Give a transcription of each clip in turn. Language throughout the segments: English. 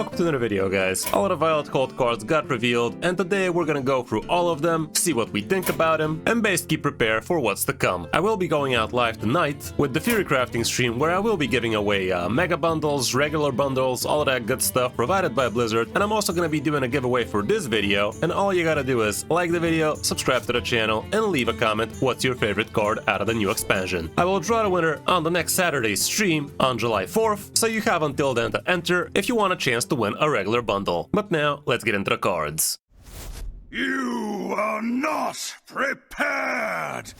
Welcome to another video, guys. All of the Violet Cold cards got revealed, and today we're gonna go through all of them, see what we think about them, and basically prepare for what's to come. I will be going out live tonight with the Theorycrafting stream, where I will be giving away mega bundles, regular bundles, all of that good stuff provided by Blizzard, and I'm also gonna be doing a giveaway for this video, and all you gotta do is like the video, subscribe to the channel, and leave a comment what's your favorite card out of the new expansion. I will draw the winner on the next Saturday's stream on July 4th, so you have until then to enter if you want a chance to win a regular bundle. But now, let's get into the cards. You are not prepared!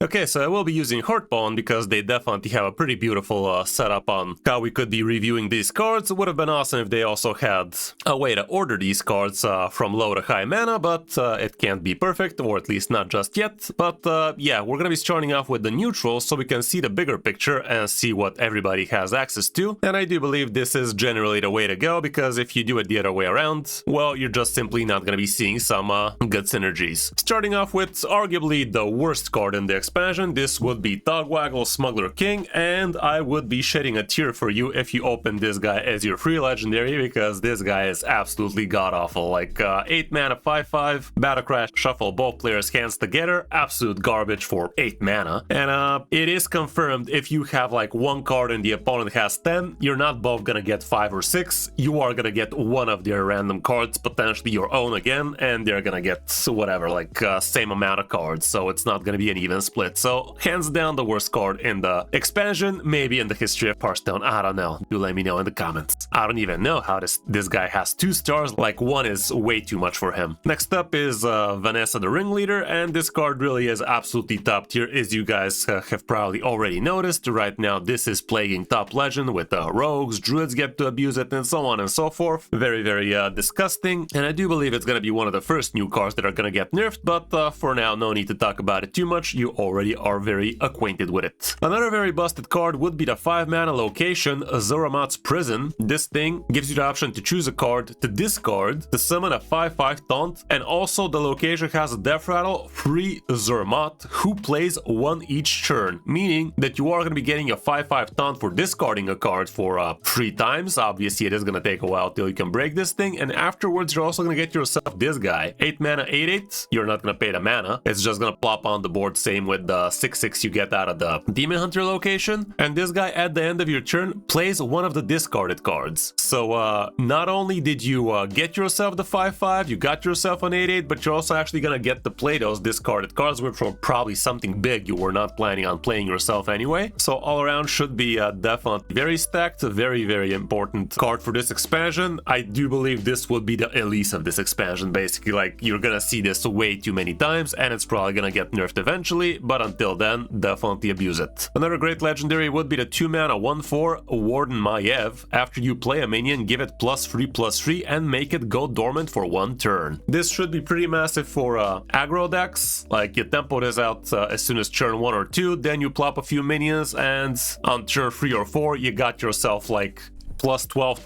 Okay, so I will be using Hearthstone because they definitely have a pretty beautiful setup on how we could be reviewing these cards. It would have been awesome if they also had a way to order these cards from low to high mana, but it can't be perfect, or at least not just yet. But yeah, we're gonna be starting off with the neutrals so we can see the bigger picture and see what everybody has access to. And I do believe this is generally the way to go, because if you do it the other way around, well, you're just simply not gonna be seeing some good synergies. Starting off with arguably the worst card in the expansion, this would be Dogwaggle Smuggler King, and I would be shedding a tear for you if you open this guy as your free legendary, because this guy is absolutely god-awful. Like 8 mana 5/5, Battle Crash, shuffle both players' hands together, absolute garbage for 8 mana. And it is confirmed if you have like one card and the opponent has 10, you're not both gonna get 5 or 6, you are gonna get one of their random cards, potentially your own again, and they're gonna get whatever, like same amount of cards, so it's not gonna be an even split. So hands down the worst card in the expansion, maybe in the history of Hearthstone. I don't know. Do let me know in the comments. I don't even know how this guy has 2 stars. Like 1 is way too much for him. Next up is Vanessa the Ringleader, and this card really is absolutely top tier, as you guys have probably already noticed. Right now this is plaguing top legend with rogues, druids get to abuse it, and so on and so forth. Very, very disgusting, and I do believe it's gonna be one of the first new cards that are gonna get nerfed, but for now no need to talk about it too much. You already are very acquainted with it. Another very busted card would be the 5 mana location, Zoromat's Prison. This thing gives you the option to choose a card to discard, to summon a 5/5 taunt, and also the location has a death rattle, free Zoromat, who plays 1 each turn, meaning that you are going to be getting a 5/5 taunt for discarding a card for 3 times. Obviously it is going to take a while till you can break this thing, and afterwards you're also going to get yourself this guy, 8 mana 8/8. You're not going to pay the mana, it's just going to plop on the board, same with the 6/6 you get out of the Demon Hunter location, and this guy at the end of your turn plays one of the discarded cards. So not only did you get yourself the 5/5, you got yourself an 8/8, but you're also actually gonna get to play those discarded cards, which were probably something big you were not planning on playing yourself anyway. So all around should be definitely very stacked, very, very important card for this expansion. I do believe this would be the Elise of this expansion, basically. Like, you're gonna see this way too many times, and it's probably gonna get nerfed eventually, but until then, definitely abuse it. Another great legendary would be the 2 mana 1/4 Warden Maiev. After you play a minion, give it +3/+3 and make it go dormant for 1 turn. This should be pretty massive for aggro decks. Like, you tempo this out as soon as turn 1 or 2, then you plop a few minions, and on turn 3 or 4 you got yourself like plus 12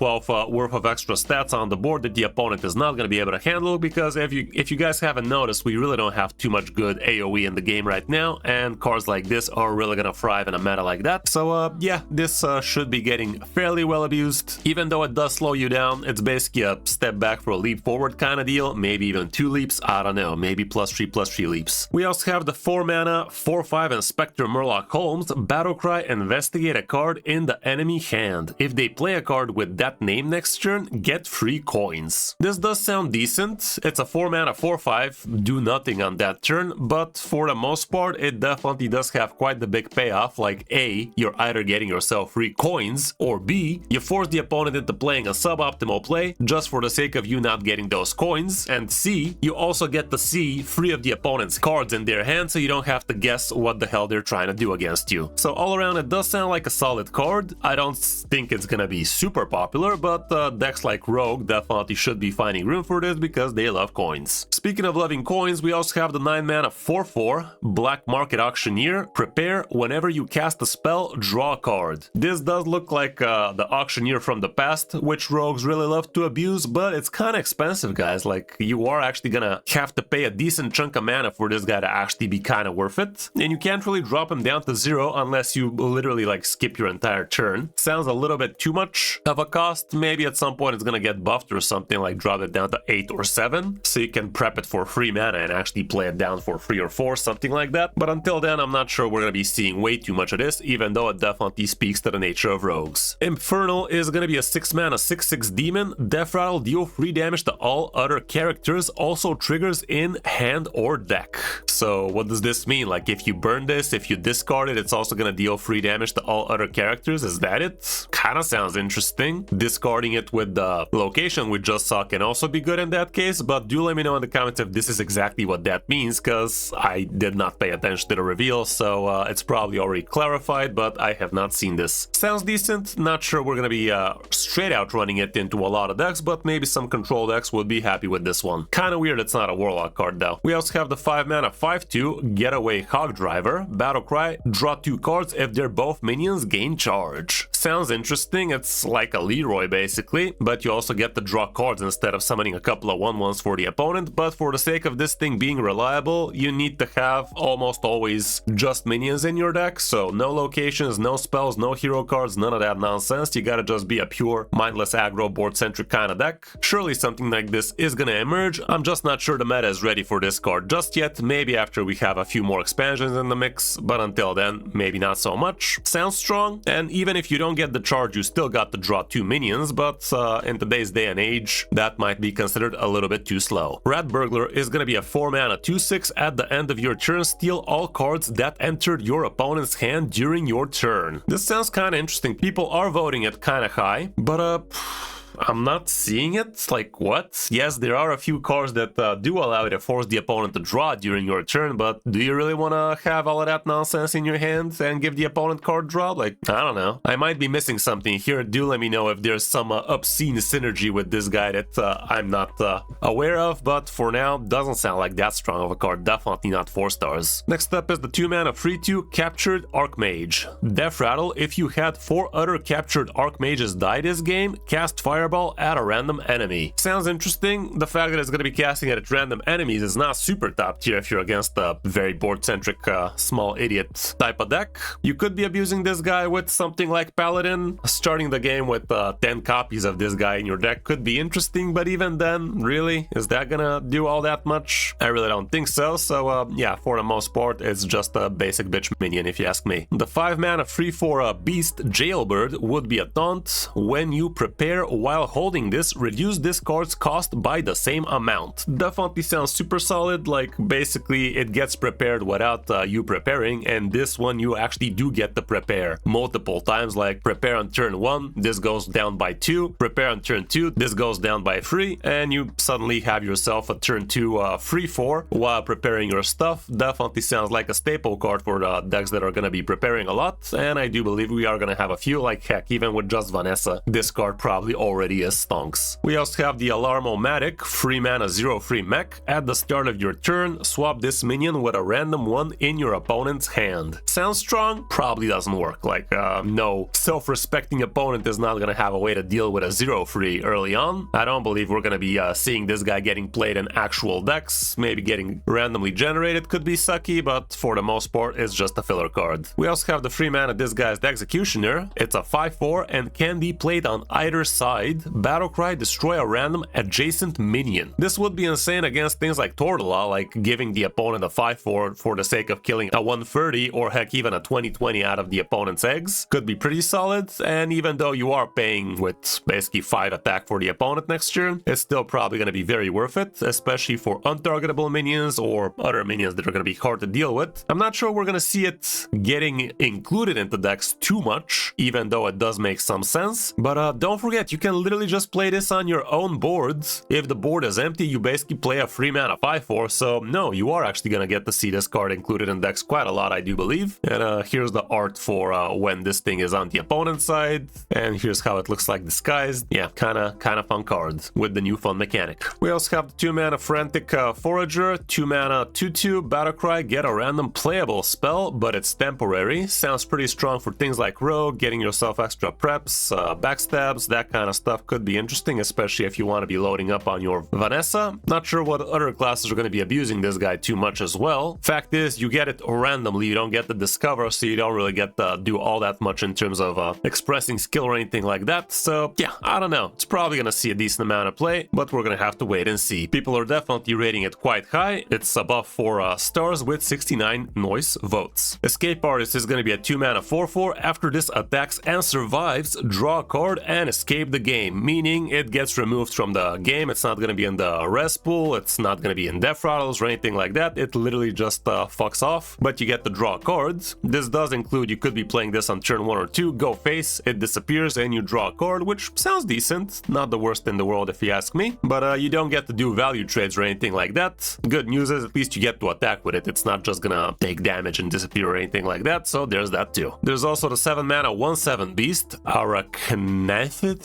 worth of extra stats on the board that the opponent is not going to be able to handle, because if you guys haven't noticed, we really don't have too much good AoE in the game right now, and cards like this are really going to thrive in a meta like that. So yeah, this should be getting fairly well abused. Even though it does slow you down, it's basically a step back for a leap forward kind of deal, maybe even 2 leaps, I don't know, maybe +3/+3 leaps. We also have the 4 mana 4/5 Inspector Murloc Holmes. Battlecry, investigate a card in the enemy hand. If they play a card with that name next turn, get 3 coins. This does sound decent. It's a 4 mana 4/5, do nothing on that turn, but for the most part it definitely does have quite the big payoff. Like, A, you're either getting yourself 3 coins, or B, you force the opponent into playing a suboptimal play just for the sake of you not getting those coins, and C, you also get to see 3 of the opponent's cards in their hand, so you don't have to guess what the hell they're trying to do against you. So all around it does sound like a solid card. I don't think it's gonna be super popular, but decks like Rogue definitely should be finding room for this because they love coins. Speaking of loving coins, we also have the 9 mana 4/4 Black Market Auctioneer. Prepare, whenever you cast a spell, draw a card. This does look like the Auctioneer from the past, which rogues really love to abuse, but it's kind of expensive, guys. Like, you are actually gonna have to pay a decent chunk of mana for this guy to actually be kind of worth it, and you can't really drop him down to 0 unless you literally like skip your entire turn. Sounds a little bit too much, much of a cost. Maybe at some point it's gonna get buffed or something, like drop it down to 8 or 7, so you can prep it for free mana and actually play it down for 3 or 4, something like that. But until then, I'm not sure we're gonna be seeing way too much of this, even though it definitely speaks to the nature of rogues. Infernal is gonna be a 6 mana 6/6 demon. Death Rattle, deal 3 damage to all other characters, also triggers in hand or deck. So what does this mean? Like if you burn this, if you discard it, it's also gonna deal 3 damage to all other characters? Is that it? Kinda sounds interesting. Discarding it with the location we just saw can also be good in that case, but do let me know in the comments if this is exactly what that means, because I did not pay attention to the reveal, so it's probably already clarified, but I have not seen this. Sounds decent. Not sure we're gonna be straight out running it into a lot of decks, but maybe some control decks would be happy with this one. Kinda weird it's not a Warlock card though. We also have the 5 mana 5/2 Getaway Hog Driver. Battle Cry, draw 2 cards. If they're both minions, gain charge. Sounds interesting. It's like a Leroy basically, but you also get to draw cards instead of summoning a couple of 1/1s for the opponent. But for the sake of this thing being reliable, you need to have almost always just minions in your deck, so no locations, no spells, no hero cards, none of that nonsense. You gotta just be a pure mindless aggro board centric kind of deck. Surely something like this is gonna emerge. I'm just not sure the meta is ready for this card just yet. Maybe after we have a few more expansions in the mix, but until then, maybe not so much. Sounds strong, and even if you don't get the charge, you still got to draw 2 minions, but in today's day and age, that might be considered a little bit too slow. Rat Burglar is gonna be a 4 mana 2/6. At the end of your turn, steal all cards that entered your opponent's hand during your turn. This sounds kinda interesting. People are voting it kinda high, but I'm not seeing it. Like, what? Yes, there are a few cards that do allow you to force the opponent to draw during your turn, but do you really want to have all of that nonsense in your hand and give the opponent card draw? Like, I don't know. I might be missing something here. Do let me know if there's some obscene synergy with this guy that I'm not aware of, but for now, doesn't sound like that strong of a card. Definitely not 4 stars. Next up is the 2 mana 3/2 Captured Archmage. Death Rattle, if you had 4 other captured Archmages die this game, cast Fireball at a random enemy. Sounds interesting. The fact that it's going to be casting it at random enemies is not super top tier if you're against a very board-centric small idiot type of deck. You could be abusing this guy with something like Paladin. Starting the game with 10 copies of this guy in your deck could be interesting, but even then, really? Is that gonna do all that much? I really don't think so, so yeah, for the most part, it's just a basic bitch minion if you ask me. The 5 mana 3/4 Beast Jailbird would be a taunt. When you prepare while holding this, reduce this card's cost by the same amount. Definitely sounds super solid. Like, basically it gets prepared without you preparing, and this one you actually do get to prepare multiple times. Like, prepare on turn 1, this goes down by 2, prepare on turn 2, this goes down by 3, and you suddenly have yourself a turn 2 3/4 while preparing your stuff. Definitely sounds like a staple card for the decks that are going to be preparing a lot, and I do believe we are going to have a few. Like, heck, even with just Vanessa, this card probably already is stonks. We also have the Alarm-O-Matic 3 mana 0/3 mech. At the start of your turn, swap this minion with a random one in your opponent's hand. Sounds strong, probably doesn't work. Like, no self-respecting opponent is not gonna have a way to deal with a 0/3 early on. I don't believe we're gonna be seeing this guy getting played in actual decks. Maybe getting randomly generated could be sucky, but for the most part, it's just a filler card. We also have the 3 mana Disguised Executioner. It's a 5/4 and can be played on either side. Battlecry, destroy a random adjacent minion. This would be insane against things like Tortola, like giving the opponent a 5/4 for the sake of killing a 130 or heck even a 20/20 out of the opponent's eggs. Could be pretty solid, and even though you are paying with basically 5 attack for the opponent next turn, it's still probably going to be very worth it, especially for untargetable minions or other minions that are going to be hard to deal with. I'm not sure we're going to see it getting included into decks too much, even though it does make some sense, but don't forget, you can literally just play this on your own board. If the board is empty, you basically play a 3 mana 5/4, so no, you are actually gonna get to see this card included in decks quite a lot, I do believe. And here's the art for when this thing is on the opponent's side, and here's how it looks like disguised. Yeah, kinda fun card with the new fun mechanic. We also have the 2 mana Frantic Forager, 2 mana 2/2 Battlecry, get a random playable spell, but it's temporary. Sounds pretty strong for things like Rogue, getting yourself extra preps, backstabs, that kind of stuff. stuff could be interesting, especially if you want to be loading up on your Vanessa. Not sure what other classes are going to be abusing this guy too much as well. Fact is, you get it randomly, you don't get the discover, so you don't really get to do all that much in terms of expressing skill or anything like that. So yeah, I don't know. It's probably going to see a decent amount of play, but we're going to have to wait and see. People are definitely rating it quite high. It's above 4 stars with 69 noise votes. Escape Artist is going to be a 2-mana 4/4. After this attacks and survives, draw a card and escape the game, meaning it gets removed from the game. It's not going to be in the rest pool, it's not going to be in death rattles or anything like that. It literally just fucks off, but you get to draw cards. This does include, you could be playing this on turn 1 or 2, go face, it disappears and you draw a card, which sounds decent. Not the worst in the world if you ask me, but you don't get to do value trades or anything like that. Good news is at least you get to attack with it. It's not just gonna take damage and disappear or anything like that, so there's that too. There's also the 7-mana 1/7 beast, Arachnafid.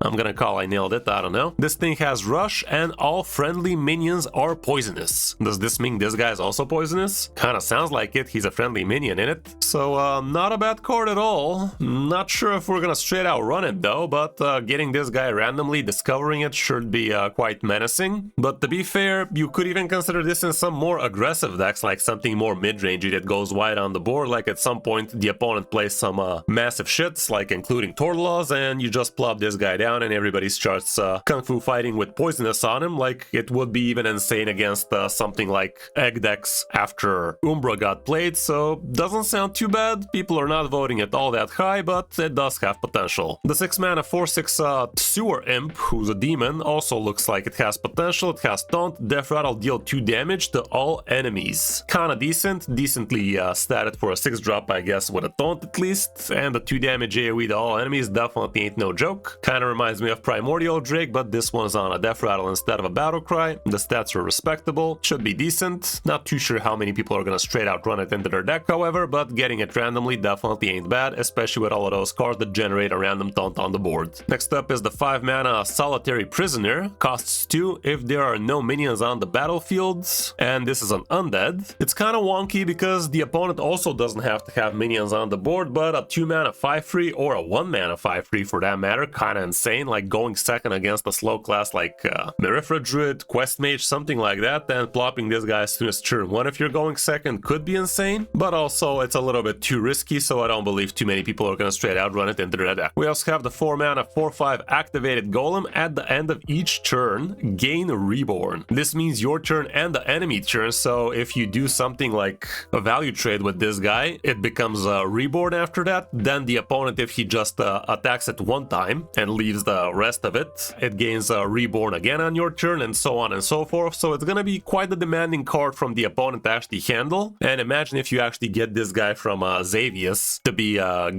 I'm gonna call I nailed it, I don't know. This thing has rush and all friendly minions are poisonous. Does this mean this guy is also poisonous? Kinda sounds like it, he's a friendly minion in it. So not a bad card at all. Not sure if we're gonna straight out run it though, but getting this guy randomly, discovering it should be quite menacing. But to be fair, you could even consider this in some more aggressive decks, like something more mid-rangey that goes wide on the board, like at some point the opponent plays some massive shits, like including Tortolaws, and you just plop this guy down and everybody starts kung fu fighting with poisonous on him. Like it would be even insane against something like egg decks after Umbra got played, so doesn't sound too bad. People are not voting it all that high, but it does have potential. The 6-mana 4/6 Sewer Imp, who's a demon, also looks like it has potential. It has Taunt, Death Rattle, deal 2 damage to all enemies. Kinda decently statted for a 6-drop, I guess, with a Taunt at least, and the 2 damage AoE to all enemies definitely ain't no joke. Kinda reminds me of Primordial Drake, but this one's on a Death Rattle instead of a Battle Cry. The stats are respectable, should be decent. Not too sure how many people are gonna straight out run it into their deck, however, but getting it randomly definitely ain't bad, especially with all of those cards that generate a random taunt on the board. Next up is the 5-mana Solitary Prisoner, costs 2 if there are no minions on the battlefield, and this is an undead. It's kinda wonky because the opponent also doesn't have to have minions on the board, but a 2-mana 5/3 or a 1-mana 5/3 for that matter, kinda insane, like going second against a slow class like Merifra Druid, Quest Mage, something like that, and plopping this guy as soon as turn 1 if you're going second could be insane, but also it's a little bit too risky, so I don't believe too many people are gonna straight out run it into their deck. We also have the 4-mana 4/5 activated Golem. At the end of each turn, gain Reborn. This means your turn and the enemy turn, so if you do something like a value trade with this guy, it becomes a Reborn after that. Then the opponent, if he just attacks it 1 time and leaves the rest of it, it gains a Reborn again on your turn, and so on and so forth. So it's gonna be quite a demanding card from the opponent to actually handle. And imagine if you actually get this guy from Xavius to be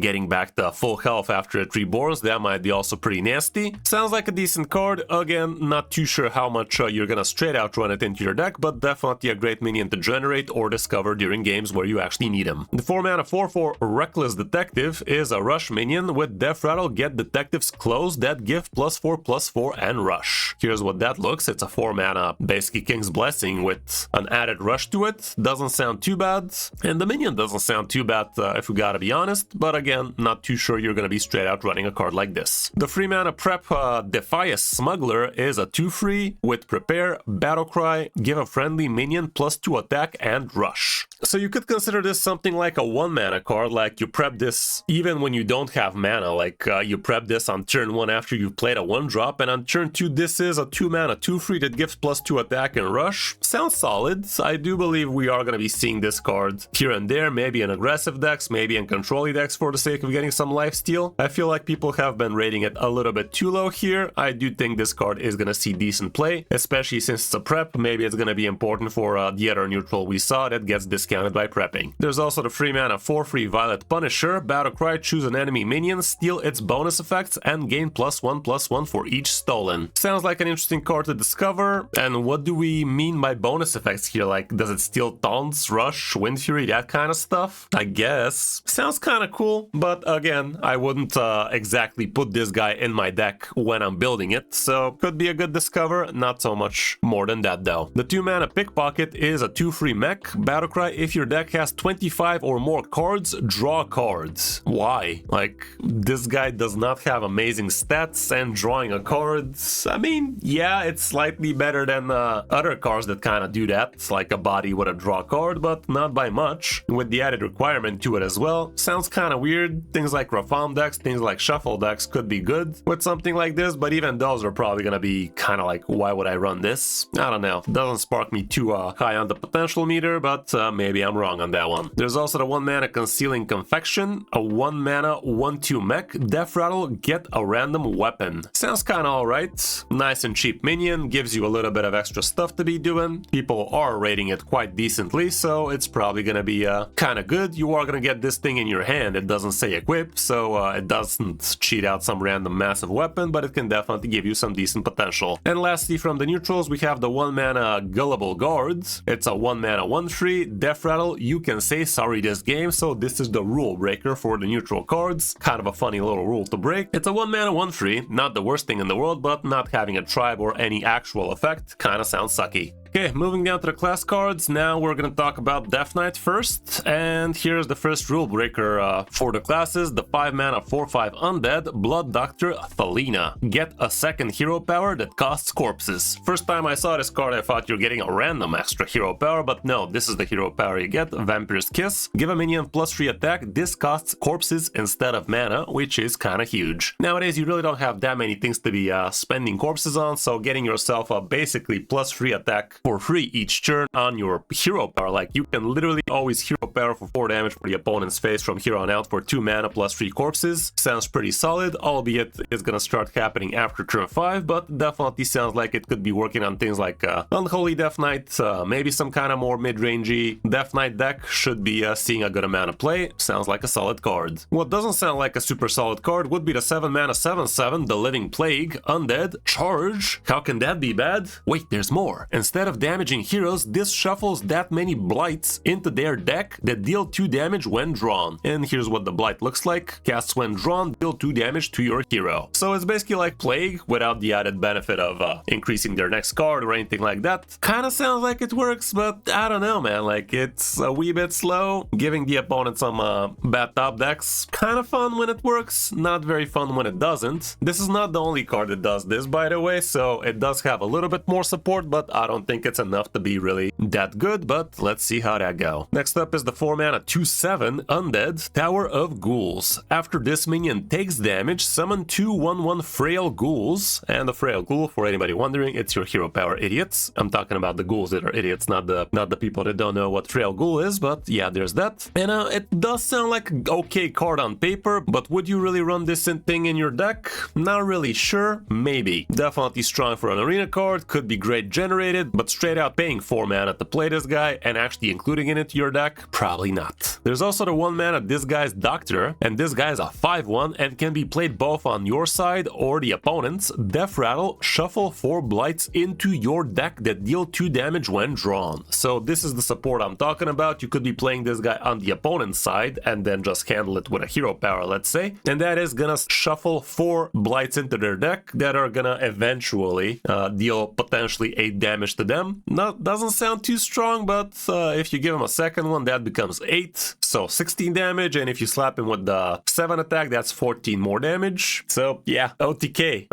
getting back to full health after it reborns. That might be also pretty nasty. Sounds like a decent card. Again, not too sure how much you're gonna straight out run it into your deck, but definitely a great minion to generate or discover during games where you actually need him. The 4-mana 4/4 Reckless Detective is a rush minion with Death Rattle, get detectives close that give +4/+4 and rush. Here's what that looks. It's a 4-mana basically King's Blessing with an added rush to it. Doesn't sound too bad, and the minion doesn't sound too bad if we gotta be honest, but again, not too sure you're gonna be straight out running a card like this. The 3-mana prep Defias Smuggler is a 2/3 with Prepare, Battle Cry, give a friendly minion +2 attack and rush. So you could consider this something like a 1-mana card, like you prep this even when you don't have mana, like you prep this on turn 1 after you've played a 1-drop, and on turn 2 this is a 2-mana 2/3 that gives +2 attack and rush. Sounds solid. I do believe we are gonna be seeing this card here and there, maybe in aggressive decks, maybe in control decks for the sake of getting some lifesteal. I feel like people have been rating it a little bit too low here. I do think this card is gonna see decent play, especially since it's a prep. Maybe it's gonna be important for the other neutral we saw that gets discounted by prepping. There's also the 3-mana 4/3 Violet Punisher, Battle Cry, choose an enemy minion, steal its bonus effects, and gain +1/+1 for each stolen. Sounds like an interesting card to discover. And what do we mean by bonus effects here? Like, does it steal taunts, rush, wind fury, that kind of stuff? I guess. Sounds kind of cool, but again, I wouldn't exactly put this guy in my deck when I'm building it, so could be a good discover, not so much more than that though. The 2-mana Pickpocket is a 2/3 mech, Battle Cry, if your deck has 25 or more cards, draw cards. Why? Like, this guy does not not have amazing stats and drawing a card, I mean, yeah, it's slightly better than other cards that kind of do that. It's like a body with a draw card, but not by much. With the added requirement to it as well, sounds kind of weird. Things like Reform decks, things like Shuffle decks could be good with something like this, but even those are probably gonna be kind of like, why would I run this? I don't know. Doesn't spark me too high on the potential meter, but maybe I'm wrong on that one. There's also the 1 mana Concealing Confection, a 1 mana 1/2 mech, Death Rattle, get a random weapon. Sounds kind of alright. Nice and cheap minion, gives you a little bit of extra stuff to be doing. People are rating it quite decently, so it's probably gonna be kind of good. You are gonna get this thing in your hand. It doesn't say equip, so it doesn't cheat out some random massive weapon, but it can definitely give you some decent potential. And lastly, from the neutrals, we have the 1 mana Gullible Guards. It's a 1 mana 1/3 Death Rattle. You can say sorry this game, so this is the rule breaker for the neutral cards. Kind of a funny little rule to break. It's a 1 mana 1/3, not the worst thing in the world, but not having a tribe or any actual effect kind of sounds sucky. Okay, moving down to the class cards, now we're gonna talk about Deathknight first, and here's the first rule breaker for the classes, the 5 mana 4/5 Undead, Blood Doctor Thelina. Get a second hero power that costs corpses. First time I saw this card I thought you're getting a random extra hero power, but no, this is the hero power you get, Vampire's Kiss. Give a minion +3 attack, this costs corpses instead of mana, which is kinda huge. Nowadays you really don't have that many things to be spending corpses on, so getting yourself a basically +3 attack for free each turn on your hero power. Like, you can literally always hero power for 4 damage for the opponent's face from here on out for 2 mana +3 corpses. Sounds pretty solid, albeit it's gonna start happening after turn 5, but definitely sounds like it could be working on things like Unholy Deathknight, maybe some kind of more mid-rangey Deathknight deck should be seeing a good amount of play. Sounds like a solid card. What doesn't sound like a super solid card would be the 7 mana 7/7, the Living Plague, Undead, Charge. How can that be bad? Wait, there's more. Instead of damaging heroes, this shuffles that many blights into their deck that deal 2 damage when drawn. And here's what the blight looks like. Casts when drawn, deal 2 damage to your hero. So it's basically like Plague without the added benefit of increasing their next card or anything like that. Kinda sounds like it works, but I don't know, man. Like, it's a wee bit slow, giving the opponent some bad top decks. Kinda fun when it works, not very fun when it doesn't. This is not the only card that does this, by the way, so it does have a little bit more support, but I don't think it's enough to be really that good, but let's see how that go. Next up is the 4 mana 2/7 Undead, Tower of Ghouls. After this minion takes damage, summon 2 1/1 Frail Ghouls, and the Frail Ghoul, for anybody wondering, it's your hero power idiots. I'm talking about the ghouls that are idiots, not the people that don't know what Frail Ghoul is, but yeah, there's that. And it does sound like an okay card on paper, but would you really run this thing in your deck? Not really sure, maybe. Definitely strong for an arena card, could be great generated, but straight out paying 4 mana to play this guy and actually including it into your deck? Probably not. There's also the 1 mana Disguise Doctor, and this guy is a 5/1 and can be played both on your side or the opponent's. Death Rattle, shuffle 4 blights into your deck that deal 2 damage when drawn. So this is the support I'm talking about. You could be playing this guy on the opponent's side and then just handle it with a hero power, let's say. And that is gonna shuffle 4 blights into their deck that are gonna eventually deal potentially 8 damage to them. Doesn't sound too strong, but if you give him a second one, that becomes 8, so 16 damage, and if you slap him with the 7 attack, that's 14 more damage. So yeah, OTK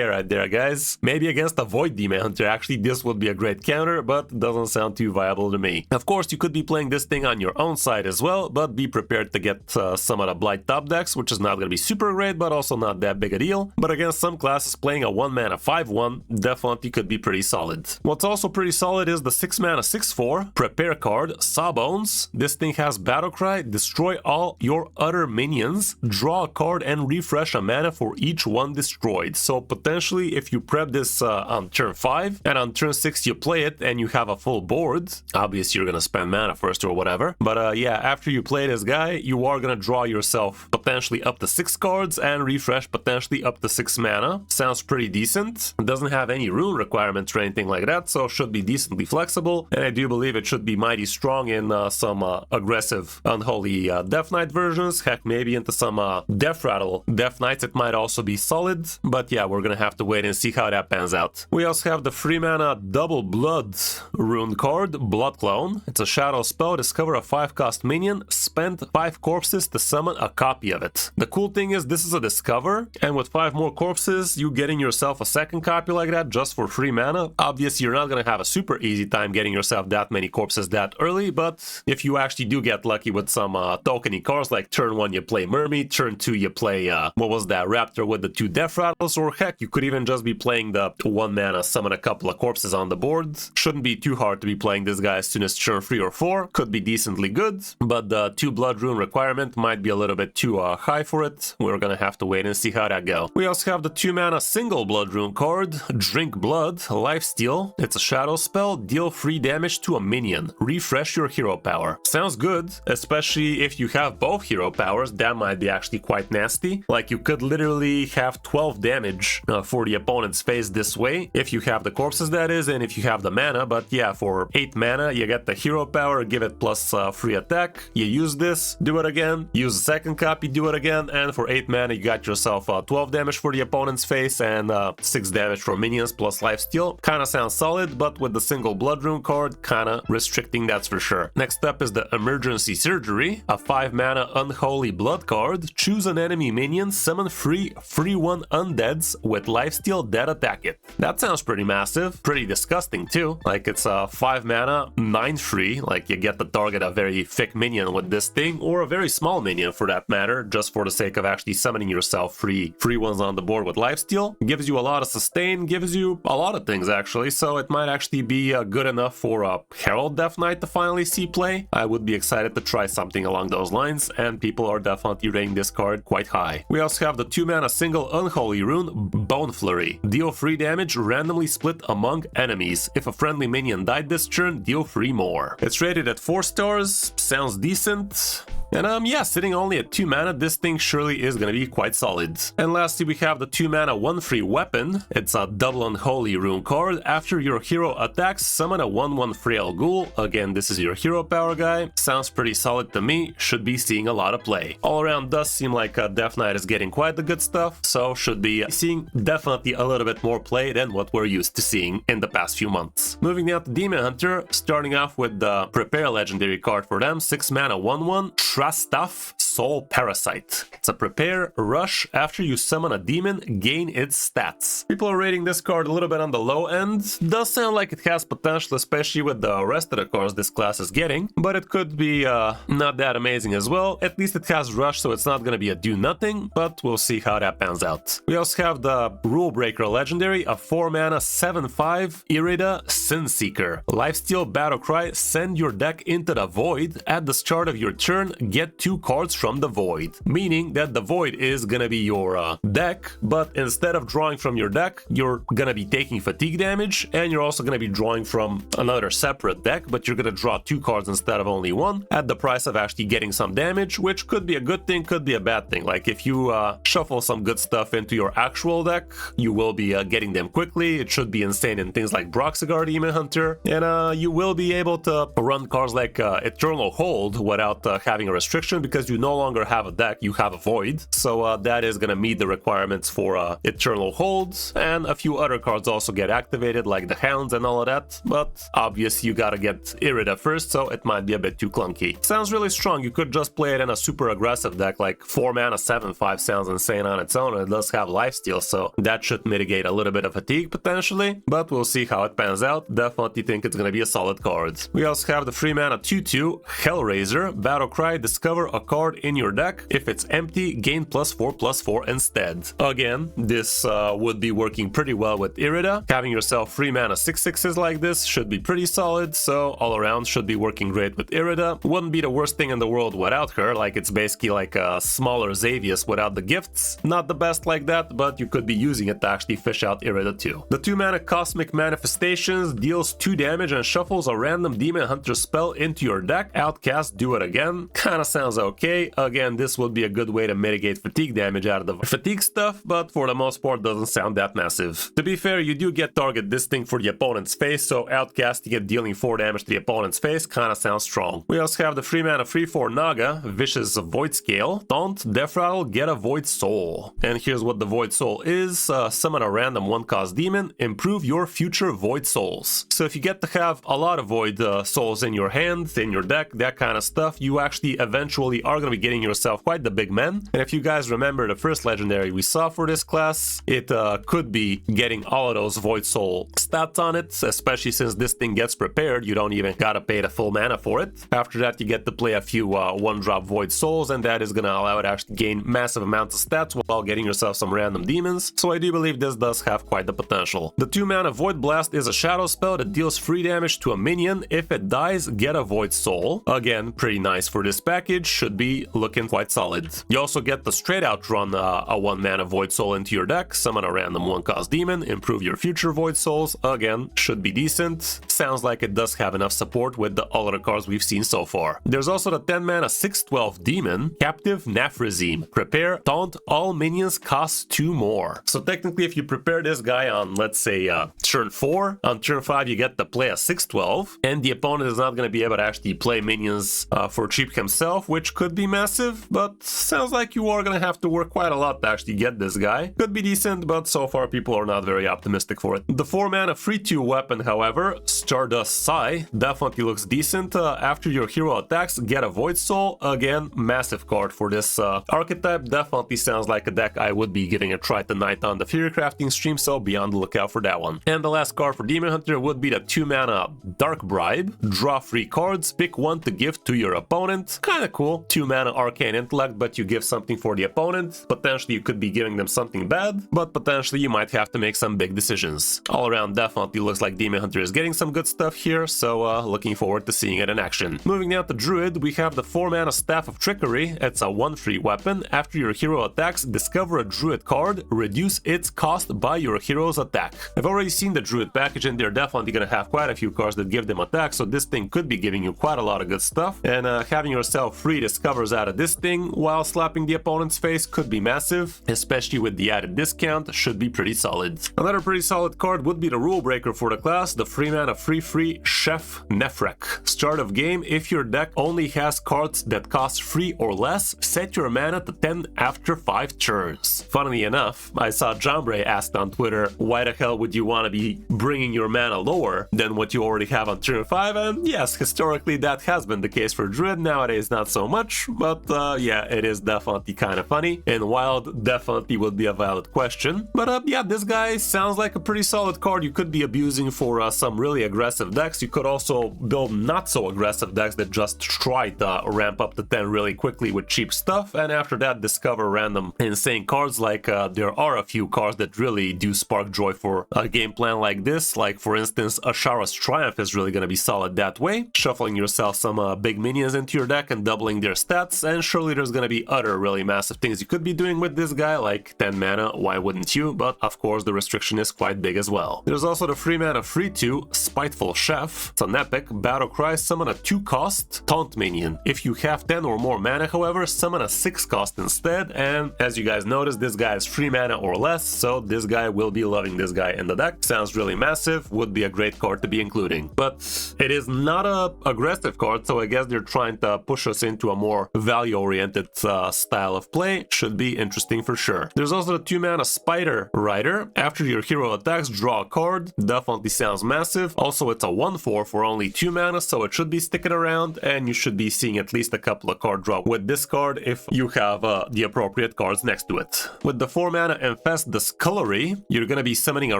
right there, guys. Maybe against a Void Demon Hunter, actually, this would be a great counter, but doesn't sound too viable to me. Of course, you could be playing this thing on your own side as well, but be prepared to get some of the Blight top decks, which is not going to be super great, but also not that big a deal. But against some classes, playing a 1 mana 5/1 definitely could be pretty solid. What's also pretty solid is the 6 mana 6/4 Prepare card, Sawbones. This thing has Battlecry, destroy all your other minions, draw a card and refresh a mana for each one destroyed. So potentially if you prep this on turn 5 and on turn 6 you play it and you have a full board, obviously you're gonna spend mana first or whatever, but yeah, after you play this guy, you are gonna draw yourself potentially up to 6 cards and refresh potentially up to 6 mana. Sounds pretty decent. It doesn't have any rune requirements or anything like that, so should should be decently flexible, and I do believe it should be mighty strong in some aggressive Unholy Deathknight versions. Heck, maybe into some Death Rattle Deathknights it might also be solid, but yeah, we're gonna have to wait and see how that pans out. We also have the 3-mana Double Blood rune card, Blood Clone. It's a shadow spell. Discover a 5-cost minion, spend 5 corpses to summon a copy of it. The cool thing is this is a discover, and with 5 more corpses, you getting yourself a second copy like that just for 3 mana. Obviously, you're not gonna have a super easy time getting yourself that many corpses that early, but if you actually do get lucky with some tokeny cards, like turn 1 you play Mermaid, turn 2 you play, what was that, Raptor with the 2 Death Rattles, or heck, you could even just be playing the 1 mana summon a couple of corpses on the board. Shouldn't be too hard to be playing this guy as soon as turn 3 or 4. Could be decently good, but the 2 blood rune requirement might be a little bit too high for it. We're gonna have to wait and see how that goes. We also have the 2 mana single blood rune card, Drink Blood, Lifesteal. It's a shadow spell, deal 3 damage to a minion. Refresh your hero power. Sounds good, especially if you have both hero powers. That might be actually quite nasty. Like, you could literally have 12 damage for the opponent's face this way, if you have the corpses that is, and if you have the mana. But yeah, for 8 mana you get the hero power, give it plus 3 attack, you use this, do it again, use the second copy, do it again, and for 8 mana you got yourself 12 damage for the opponent's face and 6 damage for minions plus lifesteal. Kinda sounds solid, but with the single blood rune card, kinda restricting, that's for sure. Next up is the Emergency Surgery, a 5 mana Unholy Blood card. Choose an enemy minion, summon 3 3/1 undeads with lifesteal that attack it. That sounds pretty massive, pretty disgusting too. Like, it's a 5 mana 9/3, like you get to target a very thick minion with this thing, or a very small minion for that matter, just for the sake of actually summoning yourself 3 ones on the board with lifesteal. Gives you a lot of sustain, gives you a lot of things actually, so it might actually be good enough for a Herald Deathknight to finally see play. I would be excited to try something along those lines, and people are definitely rating this card quite high. We also have the 2 mana single Unholy Rune, Bone Flurry. Deal 3 damage, randomly split among enemies. If a friendly minion died this turn, deal 3 more. It's rated at 4 stars, sounds decent. And yeah, sitting only at 2 mana, this thing surely is gonna be quite solid. And lastly, we have the 2 mana 1/3 weapon. It's a double Unholy Rune card. After your hero attacks, summon a 1/1 Frail Ghoul. Again, this is your hero power guy. Sounds pretty solid to me. Should be seeing a lot of play. All around does seem like Deathknight is getting quite the good stuff, so should be seeing definitely a little bit more play than what we're used to seeing in the past few months. Moving down to Demon Hunter, starting off with the Prepare legendary card for them. 6 mana 1/1. Stuff Soul Parasite. It's a prepare rush. After you summon a demon, gain its stats. People are rating this card a little bit on the low end. Does sound like it has potential, especially with the rest of the cards this class is getting, but it could be not that amazing as well. At least it has rush, so it's not gonna be a do nothing, but we'll see how that pans out. We also have the Rule Breaker legendary, a 4 mana 7/5 Irida Sinseeker. Lifesteal Battlecry, send your deck into the void. At the start of your turn, get 2 cards from the void, meaning that the void is gonna be your deck, but instead of drawing from your deck, you're gonna be taking fatigue damage, and you're also gonna be drawing from another separate deck, but you're gonna draw 2 cards instead of only 1, at the price of actually getting some damage, which could be a good thing, could be a bad thing. Like, if you shuffle some good stuff into your actual deck, you will be getting them quickly. It should be insane in things like Broxigar Demon Hunter, and you will be able to run cards like Eternal Hold without having a restriction, because you no longer have a deck, you have a void. So that is gonna meet the requirements for Eternal Holds, and a few other cards also get activated, like the Hounds and all of that, but obviously you gotta get Irida first, so it might be a bit too clunky. Sounds really strong. You could just play it in a super aggressive deck, like 4 mana 7/5 sounds insane on its own, and it does have lifesteal, so that should mitigate a little bit of fatigue potentially, but we'll see how it pans out. Definitely think it's gonna be a solid card. We also have the 3 mana 2/2 Hellraiser, Battlecry, discover a card in your deck. If it's empty, gain +4/+4 instead. Again, this would be working pretty well with Irida. Having yourself 3 mana 6/6s like this should be pretty solid, so all around should be working great with Irida. Wouldn't be the worst thing in the world without her, like it's basically like a smaller Xavius without the gifts. Not the best like that, but you could be using it to actually fish out Irida too. The 2 mana Cosmic Manifestations deals 2 damage and shuffles a random Demon Hunter spell into your deck. Outcast, do it again. Kinda sounds okay. Again, this would be a good way to mitigate fatigue damage out of the fatigue stuff, but for the most part doesn't sound that massive. To be fair, you do get target this thing for the opponent opponent's face, so outcasting it, dealing 4 damage to the opponent's face kinda sounds strong. We also have the 3 mana 3/4 Naga, Vicious Void Scale, Taunt, Death Rattle, get a Void Soul. And here's what the Void Soul is: summon a random 1-cost demon, improve your future Void Souls. So if you get to have a lot of Void Souls in your hand, in your deck, that kind of stuff, you actually eventually are going to be getting yourself quite the big man. And if you guys remember the first legendary we saw for this class, it could be getting all of those Void Soul stats on it, especially since this thing gets prepared. You don't even gotta pay the full mana for it. After that, you get to play a few 1-drop Void Souls, and that is gonna allow it to actually gain massive amounts of stats while getting yourself some random demons. So I do believe this does have quite the potential. The 2 mana Void Blast is a shadow spell that deals 3 damage to a minion. If it dies, get a Void Soul. Again, pretty nice for this package, should be looking quite solid. You also get to straight out run a 1 mana Void Soul into your deck, summon a random 1-cost demon, improve your future Void Souls. Again, should be decent. Sounds like it does have enough support with all of the cards we've seen so far. There's also the 10 mana 6/12 demon, Captive Nafrazim. Prepare, taunt, all minions cost 2 more. So technically, if you prepare this guy on, let's say, turn 4, on turn 5 you get to play a 6/12, and the opponent is not going to be able to actually play minions for cheap himself, which could be massive, but sounds like you are going to have to work quite a lot to actually get this guy. Could be decent, but so far people are not very optimistic for it. The 4 mana 3/2 weapon, however, Stardust Sigh, definitely looks decent. After your hero attacks, get a Void Soul. Again, massive card for this archetype. Definitely sounds like a deck I would be giving a try tonight on the Theorycrafting stream, so be on the lookout for that one. And the last card for Demon Hunter would be the 2 mana Dark Bribe. Draw 3 cards, pick 1 to give to your opponent. Kinda cool. 2 mana Arcane Intellect, but you give something for the opponent. Potentially you could be giving them something bad, but potentially you might have to make some big decisions. All around, definitely looks like Demon Hunter is getting some good stuff here, so looking forward to seeing it in action. Moving now to Druid, we have the 4 mana Staff of Trickery. It's a 1/3 weapon. After your hero attacks, discover a Druid card, reduce its cost by your hero's attack. I've already seen the Druid package, and they're definitely going to have quite a few cards that give them attack, so this thing could be giving you quite a lot of good stuff. And having yourself 3 discovers out of this thing while slapping the opponent's face could be massive, especially with the added discount, should be pretty solid. Another pretty solid card would be the rule breaker for the class, the 3 mana 3/3 Chef Nefrek. Start of game, if your deck only has cards that cost 3 or less, set your mana to 10 after 5 turns. Funnily enough, I saw Jombre asked on Twitter, why the hell would you want to be bringing your mana lower than what you already have on turn 5? And yes, historically that has been the case for Druid, nowadays not so much, but yeah, it is definitely kind of funny, and wild definitely would be a valid question. But yeah, this guy sounds like a pretty solid card you could be abusing for some really aggressive decks. You could also build not so aggressive decks that just try to ramp up to 10 really quickly with cheap stuff, and after that discover random insane cards. Like there are a few cards that really do spark joy for a game plan like this, like for instance Ashara's Triumph is really going to be solid that way, shuffling yourself some big minions into your deck and doubling their stats. And surely there's going to be other really massive things you could be doing with this guy, like 10 mana, why wouldn't you? But of course the restriction is quite big as well. There's also the 3 mana 3/2 Spiteful Chef. It's an epic battle cry, summon a 2-cost taunt minion. If you have 10 or more mana, however, summon a 6-cost instead, and as you guys notice, this guy is 3 mana or less, so this guy will be loving this guy in the deck. Sounds really massive, would be a great card to be including. But it is not a aggressive card, so I guess they're trying to push us into a more value-oriented style of play. Should be interesting for sure. There's also the 2 mana Spider Rider. After your hero attacks, draw a card. Definitely sounds massive. Also, it's a 1/4 for only 2 mana, so it should be sticking around, and you should be seeing at least a couple of card drop with this card if you have the appropriate cards next to it. With the 4 mana Infest the Scullery, you're gonna be summoning a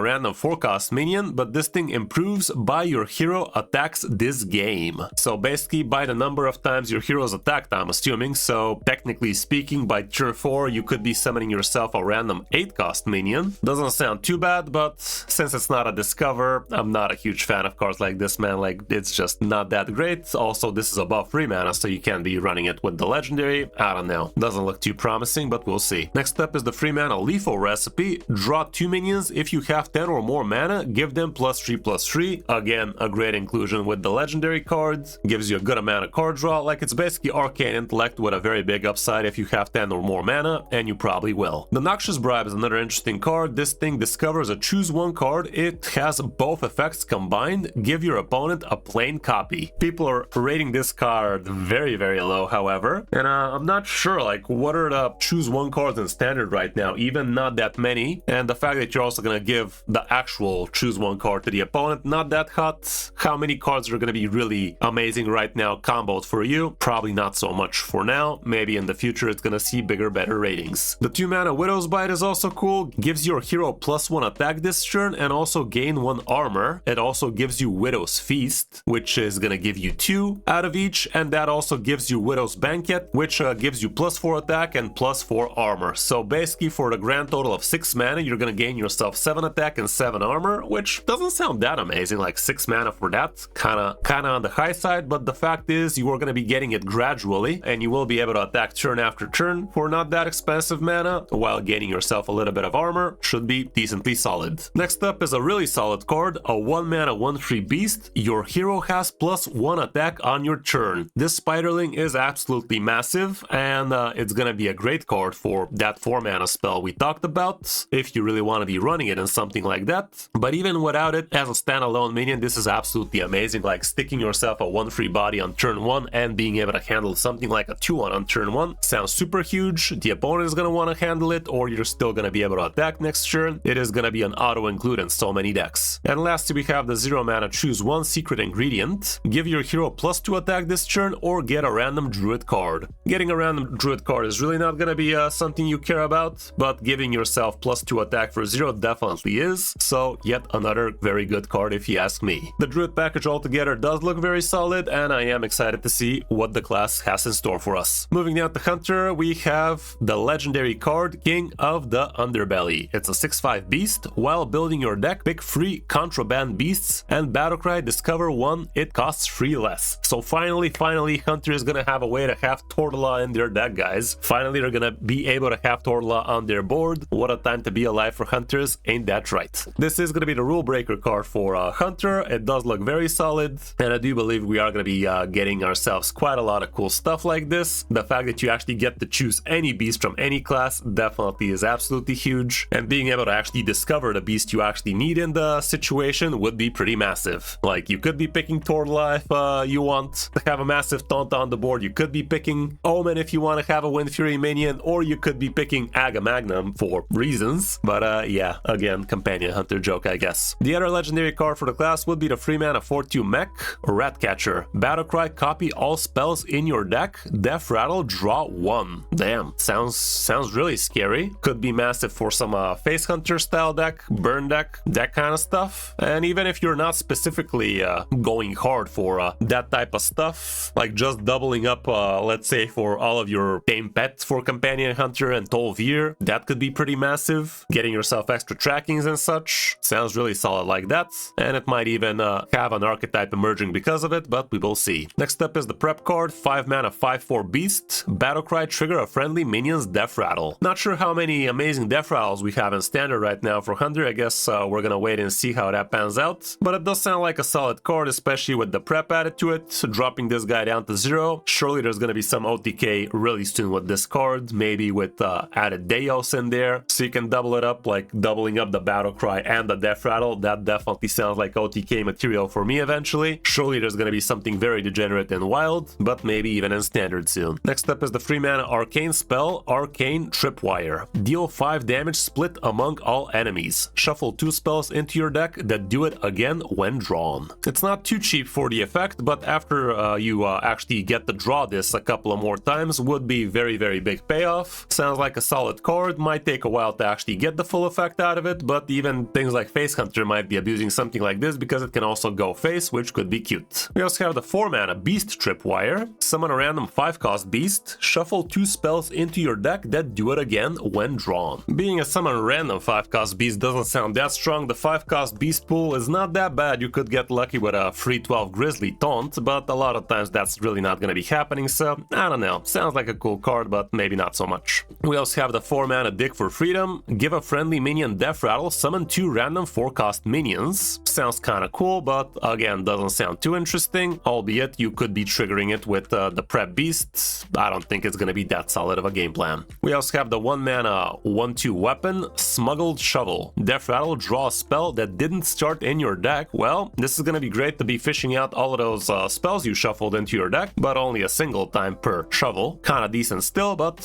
random 4-cost minion, but this thing improves by your hero attacks this game. So basically by the number of times your heroes attacked, I'm assuming. So technically speaking, by turn 4 you could be summoning yourself a random 8-cost minion. Doesn't sound too bad, but since it's not a discover, I'm not a huge fan of cards like this, man. Like, it's just not that great. Also, this is above 3 mana, so you can't be running it with the legendary. I don't know. Doesn't look too promising, but we'll see. Next up is the 3 mana Lethal Recipe. Draw 2 minions. If you have 10 or more mana, give them +3/+3. Again, a great inclusion with the legendary cards. Gives you a good amount of card draw. Like, it's basically Arcane Intellect with a very big upside if you have 10 or more mana, and you probably will. The Noxious Bribe is another interesting card. This thing discovers a choose 1 card. It has both effects combined give your opponent a plain copy. People are rating this card very, very low, however, and I'm not sure, like, what are the choose one cards in standard right now, even not that many, and the fact that you're also gonna give the actual choose one card to the opponent, not that hot. How many cards are gonna be really amazing right now comboed for you? Probably not so much for now. Maybe in the future it's gonna see bigger, better ratings. The 2-mana Widow's Bite is also cool, gives your hero +1 attack this turn and also gain 1 armor. It also gives you Widow's Feast, which is gonna give you 2 out of each, and that also gives you Widow's Banquet, which gives you +4 attack and +4 armor. So basically for the grand total of 6 mana, you're gonna gain yourself 7 attack and 7 armor, which doesn't sound that amazing, like 6 mana for that. Kinda on the high side, but the fact is you are gonna be getting it gradually, and you will be able to attack turn after turn for not that expensive mana, while gaining yourself a little bit of armor. Should be decently solid. Next up is a really solid card, a 1-mana 1/3 beast. Your hero has +1 attack on your turn. This Spiderling is absolutely massive, and it's gonna be a great card for that 4-mana spell we talked about, if you really want to be running it in something like that. But even without it, as a standalone minion, this is absolutely amazing, like sticking yourself a 1/3 body on turn 1 and being able to handle something like a 2/1 on turn 1 sounds super huge. The opponent is gonna want to handle it, or you're still gonna be able to attack next turn. It is gonna be an auto include in so many decks. And lastly, we have the 0-mana choose one secret ingredient. Give your hero +2 attack this turn, or get a random Druid card. Getting a random Druid card is really not gonna be something you care about, but giving yourself +2 attack for 0 definitely is. So yet another very good card if you ask me. The Druid package altogether does look very solid, and I am excited to see what the class has in store for us. Moving down to Hunter, we have the legendary card King of the Underbelly. It's a 6/5 beast. While building your deck, pick 3 contraband beasts and battlecry, discover 1, it costs 3 less. So finally Hunter is gonna have a way to have Tortola in their deck, guys. Finally they're gonna be able to have Tortola on their board. What a time to be alive for Hunters, ain't that right? This is gonna be the rule breaker card for Hunter. It does look very solid, and I do believe we are gonna be getting ourselves quite a lot of cool stuff like this. The fact that you actually get to choose any beast from any class definitely is absolutely huge, and being able to actually discover the beast you actually need in the situation would be pretty massive. Like, you could be picking Tortola if you want to have a massive taunt on the board, you could be picking Omen if you want to have a Wind Fury minion, or you could be picking Agamagnum for reasons. But yeah, again, companion hunter joke, I guess. The other legendary card for the class would be the 3-mana 4/2 mech Ratcatcher. Battlecry, copy all spells in your deck, Death Rattle, draw 1. Damn, sounds really scary. Could be massive for some face hunter style deck, burn deck, that kind of stuff. And even if you're not specifically going hard for that type of stuff, like just doubling up, let's say, for all of your tame pets for companion hunter and Tol'Vir, that could be pretty massive. Getting yourself extra trackings and such sounds really solid like that, and it might even have an archetype emerging because of it, but we will see. Next up is the prep card, 5-mana 5/4 beast. Battlecry, trigger a friendly minion's Death Rattle. Not sure how many amazing Death Rattles we have in standard right now for Hunter. I guess we're gonna wait and see how that pans out, but it does sound like a solid card, especially with the prep added to it. Dropping this guy down to 0, surely there's gonna be some OTK really soon with this card, maybe with added Deos in there, so you can double it up, like doubling up the Battlecry and the Death Rattle. That definitely sounds like OTK material for me eventually. Surely there's gonna be something very degenerate and wild, but maybe even in standard soon. Next up is the 3-mana arcane spell, Arcane Tripwire. Deal 5 damage split among all enemies. Shuffle 2 spells into your deck that do it again when drawn. It's not too cheap for the effect, but after you actually get to draw this a couple of more times, would be very, very big payoff. Sounds like a solid card. Might take a while to actually get the full effect out of it, but even things like Face Hunter might be abusing something like this because it can also go face, which could be cute. We also have the 4-mana Beast Tripwire. Summon a random 5-cost beast. Shuffle 2 spells into your deck that do it again when drawn. Being a summon random 5-cost beast doesn't sound that strong. The 5-cost beast pool is not that bad. You could get lucky with a free 12 Grizzly Taunt, but a lot of times that's really not going to be happening, so I don't know. Sounds like a cool card, but maybe not so much. We also have the 4-mana Dig for Freedom. Give a friendly minion Death Rattle, summon 2 random 4-cost minions. Sounds kind of cool, but again, doesn't sound too interesting, albeit you could be triggering it with the prep beast. I don't think it's going to be that solid of a game plan. We also have the 1-mana 1/2 weapon, Smuggled Shovel. Death Rattle, draw a spell that that didn't start in your deck, well, this is gonna be great to be fishing out all of those spells you shuffled into your deck, but only a single time per shovel. Kinda decent still, but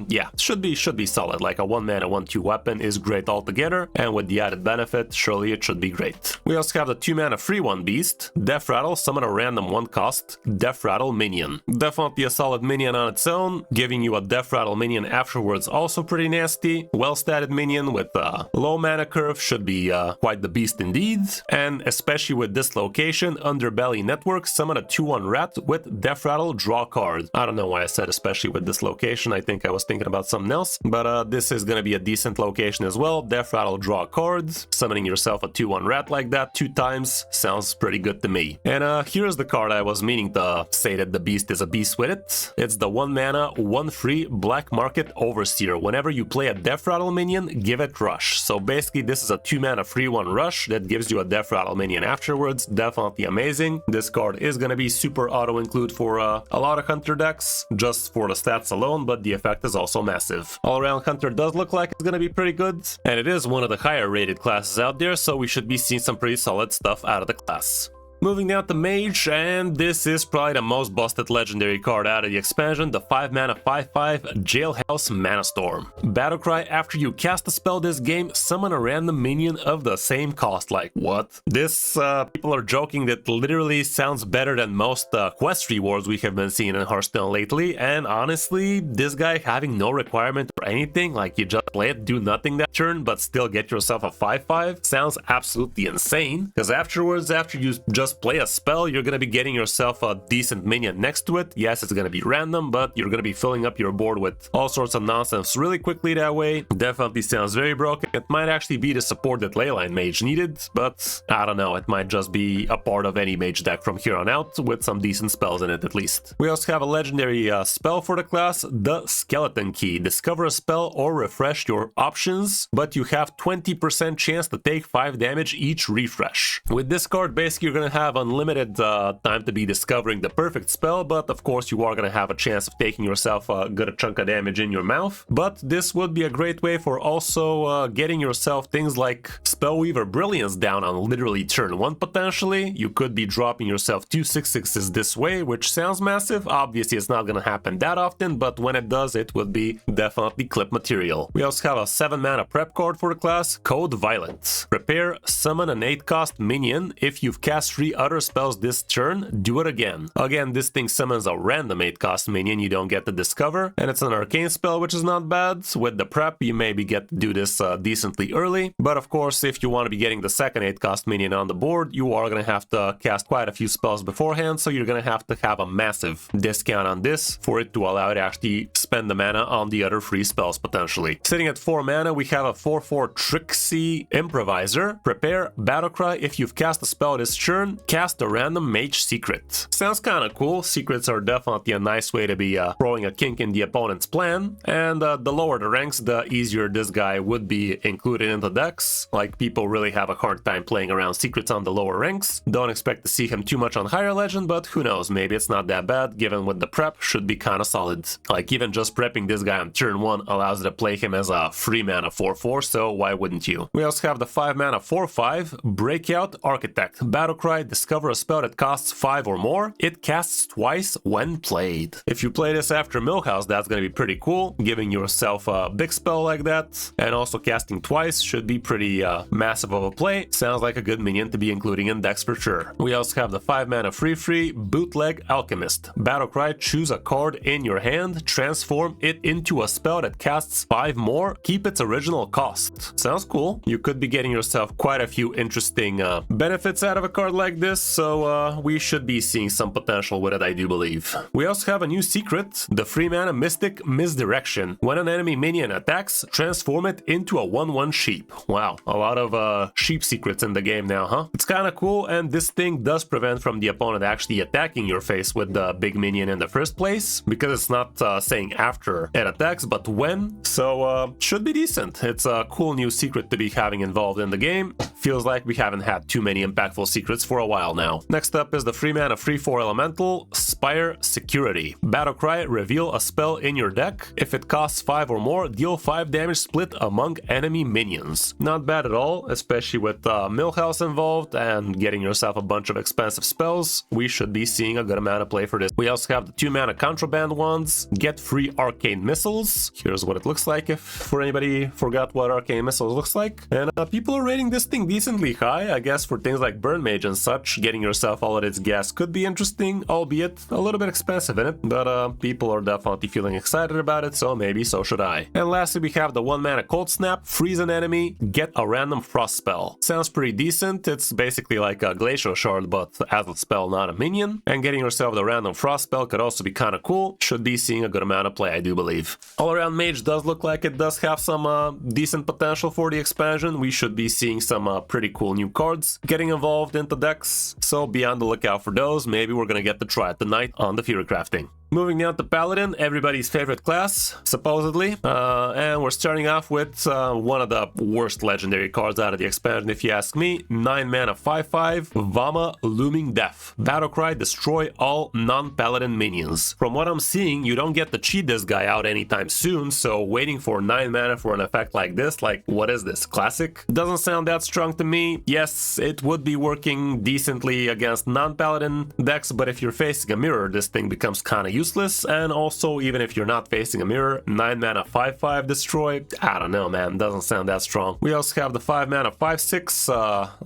yeah, should be solid. Like a 1-mana 1/2 weapon is great altogether, and with the added benefit, surely it should be great. We also have the 2-mana free 1 beast, Death Rattle, summon a random 1 cost Death Rattle minion. Definitely a solid minion on its own, giving you a Death Rattle minion afterwards also pretty nasty. Well statted minion with a low mana curve should be quite the beast indeed, and especially with this location, Underbelly Network, summon a 2/1 rat with Death Rattle, draw card. I don't know why I said especially with this location, I think I was thinking about something else, but this is gonna be a decent location as well. Death Rattle, draw cards, summoning yourself a 2/1 rat like that 2 times sounds pretty good to me. And here's the card I was meaning to say that the beast is a beast with it. It's the 1-mana 1 free Black Market Overseer. Whenever you play a Death Rattle minion, give it rush. So basically this is a 2-mana free 1 rush that gives you a Death Rattle minion afterwards. Definitely amazing. This card is gonna be super auto include for a lot of Hunter decks, just for the stats alone, but the effect is also massive. All around Hunter does look like it's gonna be pretty good, and it is one of the higher rated classes out there, so we should be seeing some pretty solid stuff out of the class. Moving down to Mage, and this is probably the most busted legendary card out of the expansion, the 5-mana 5/5 Jailhouse Mana Storm. Battlecry, after you cast a spell this game, summon a random minion of the same cost. Like, what? This, people are joking that literally sounds better than most quest rewards we have been seeing in Hearthstone lately, and honestly, this guy having no requirement or anything, like you just play it, do nothing that turn, but still get yourself a 5/5, sounds absolutely insane, because afterwards, after you just play a spell, you're gonna be getting yourself a decent minion next to it. Yes, it's gonna be random, but you're gonna be filling up your board with all sorts of nonsense really quickly that way. Definitely sounds very broken. It might actually be the support that Leyline Mage needed, but I don't know, it might just be a part of any Mage deck from here on out with some decent spells in it at least. We also have a legendary spell for the class, the Skeleton Key. Discover a spell or refresh your options, but you have 20% chance to take 5 damage each refresh. With this card, basically you're gonna have unlimited time to be discovering the perfect spell, but of course you are going to have a chance of taking yourself a good chunk of damage in your mouth. But this would be a great way for also getting yourself things like Spellweaver Brilliance down on literally turn 1 potentially. You could be dropping yourself 2 6/6s this way, which sounds massive. Obviously it's not going to happen that often, but when it does, it would be definitely clip material. We also have a 7-mana prep card for the class, Code Violet. Prepare, summon an 8-cost minion. If you've cast 3 other spells this turn, do it again. Again, this thing summons a random 8-cost minion you don't get to discover, and it's an arcane spell, which is not bad. With the prep, you maybe get to do this decently early, but of course, if you want to be getting the second 8-cost minion on the board, you are going to have to cast quite a few spells beforehand, so you're going to have a massive discount on this for it to allow you to actually spend the mana on the other 3 spells potentially. Sitting at 4 mana, we have a 4/4 Tricksy Improviser. Prepare, Battlecry. If you've cast a spell this turn, cast a random Mage secret. Sounds kind of cool. Secrets are definitely a nice way to be throwing a kink in the opponent's plan, and the lower the ranks, the easier this guy would be included in the decks. Like, people really have a hard time playing around secrets on the lower ranks. Don't expect to see him too much on higher legend, but who knows, maybe it's not that bad, given with the prep should be kind of solid. Like, even just prepping this guy on turn 1 allows you to play him as a free mana 4/4, so why wouldn't you? We also have the 5-mana 4/5 Breakout Architect. Battlecry, discover a spell that costs 5 or more. It casts twice when played. If you play this after Millhouse, that's gonna be pretty cool, giving yourself a big spell like that, and also casting twice should be pretty massive of a play. Sounds like a good minion to be including in decks for sure. We also have the 5-mana free Bootleg Alchemist. Battlecry, choose a card in your hand, transform it into a spell that casts 5 more, keep its original cost. Sounds cool. You could be getting yourself quite a few interesting benefits out of a card like this, so we should be seeing some potential with it, I do believe. We also have a new secret, the 3-mana Mystic Misdirection. When an enemy minion attacks, transform it into a 1/1 sheep. Wow, a lot of sheep secrets in the game now, huh? It's kind of cool, and this thing does prevent from the opponent actually attacking your face with the big minion in the first place, because it's not saying after it attacks, but when, so should be decent. It's a cool new secret to be having involved in the game. Feels like we haven't had too many impactful secrets for for a while now. Next up is the free mana 3/4 elemental, Spire Security. Battlecry, reveal a spell in your deck. If it costs 5 or more, deal 5 damage split among enemy minions. Not bad at all, especially with Millhouse involved and getting yourself a bunch of expensive spells. We should be seeing a good amount of play for this. We also have the 2 mana contraband ones. Get free arcane missiles. Here's what it looks like if for anybody forgot what arcane missiles looks like. And people are rating this thing decently high. I guess for things like Burn Mage and such, getting yourself all of its gas could be interesting, albeit a little bit expensive in it, but people are definitely feeling excited about it, so maybe so should I. And lastly, we have the 1 mana Cold Snap, freeze an enemy, get a random frost spell. Sounds pretty decent. It's basically like a Glacial Shard, but as a spell, not a minion. And getting yourself the random frost spell could also be kind of cool. Should be seeing a good amount of play, I do believe. All around Mage does look like it does have some decent potential for the expansion. We should be seeing some pretty cool new cards getting involved into decks, so be on the lookout for those. Maybe we're gonna get to try it tonight on the Theorycrafting. Moving down to Paladin, everybody's favorite class, supposedly. And we're starting off with one of the worst legendary cards out of the expansion, if you ask me. 9 mana 5/5, Vama Looming Death. Battlecry, destroy all non-Paladin minions. From what I'm seeing, you don't get to cheat this guy out anytime soon, so waiting for 9 mana for an effect like this, like, what is this, classic? Doesn't sound that strong to me. Yes, it would be working decently against non-Paladin decks, but if you're facing a mirror, this thing becomes kind of useless. And also, even if you're not facing a mirror, 9 mana 5/5 destroy, I don't know, man, doesn't sound that strong. We also have the 5 mana 5/6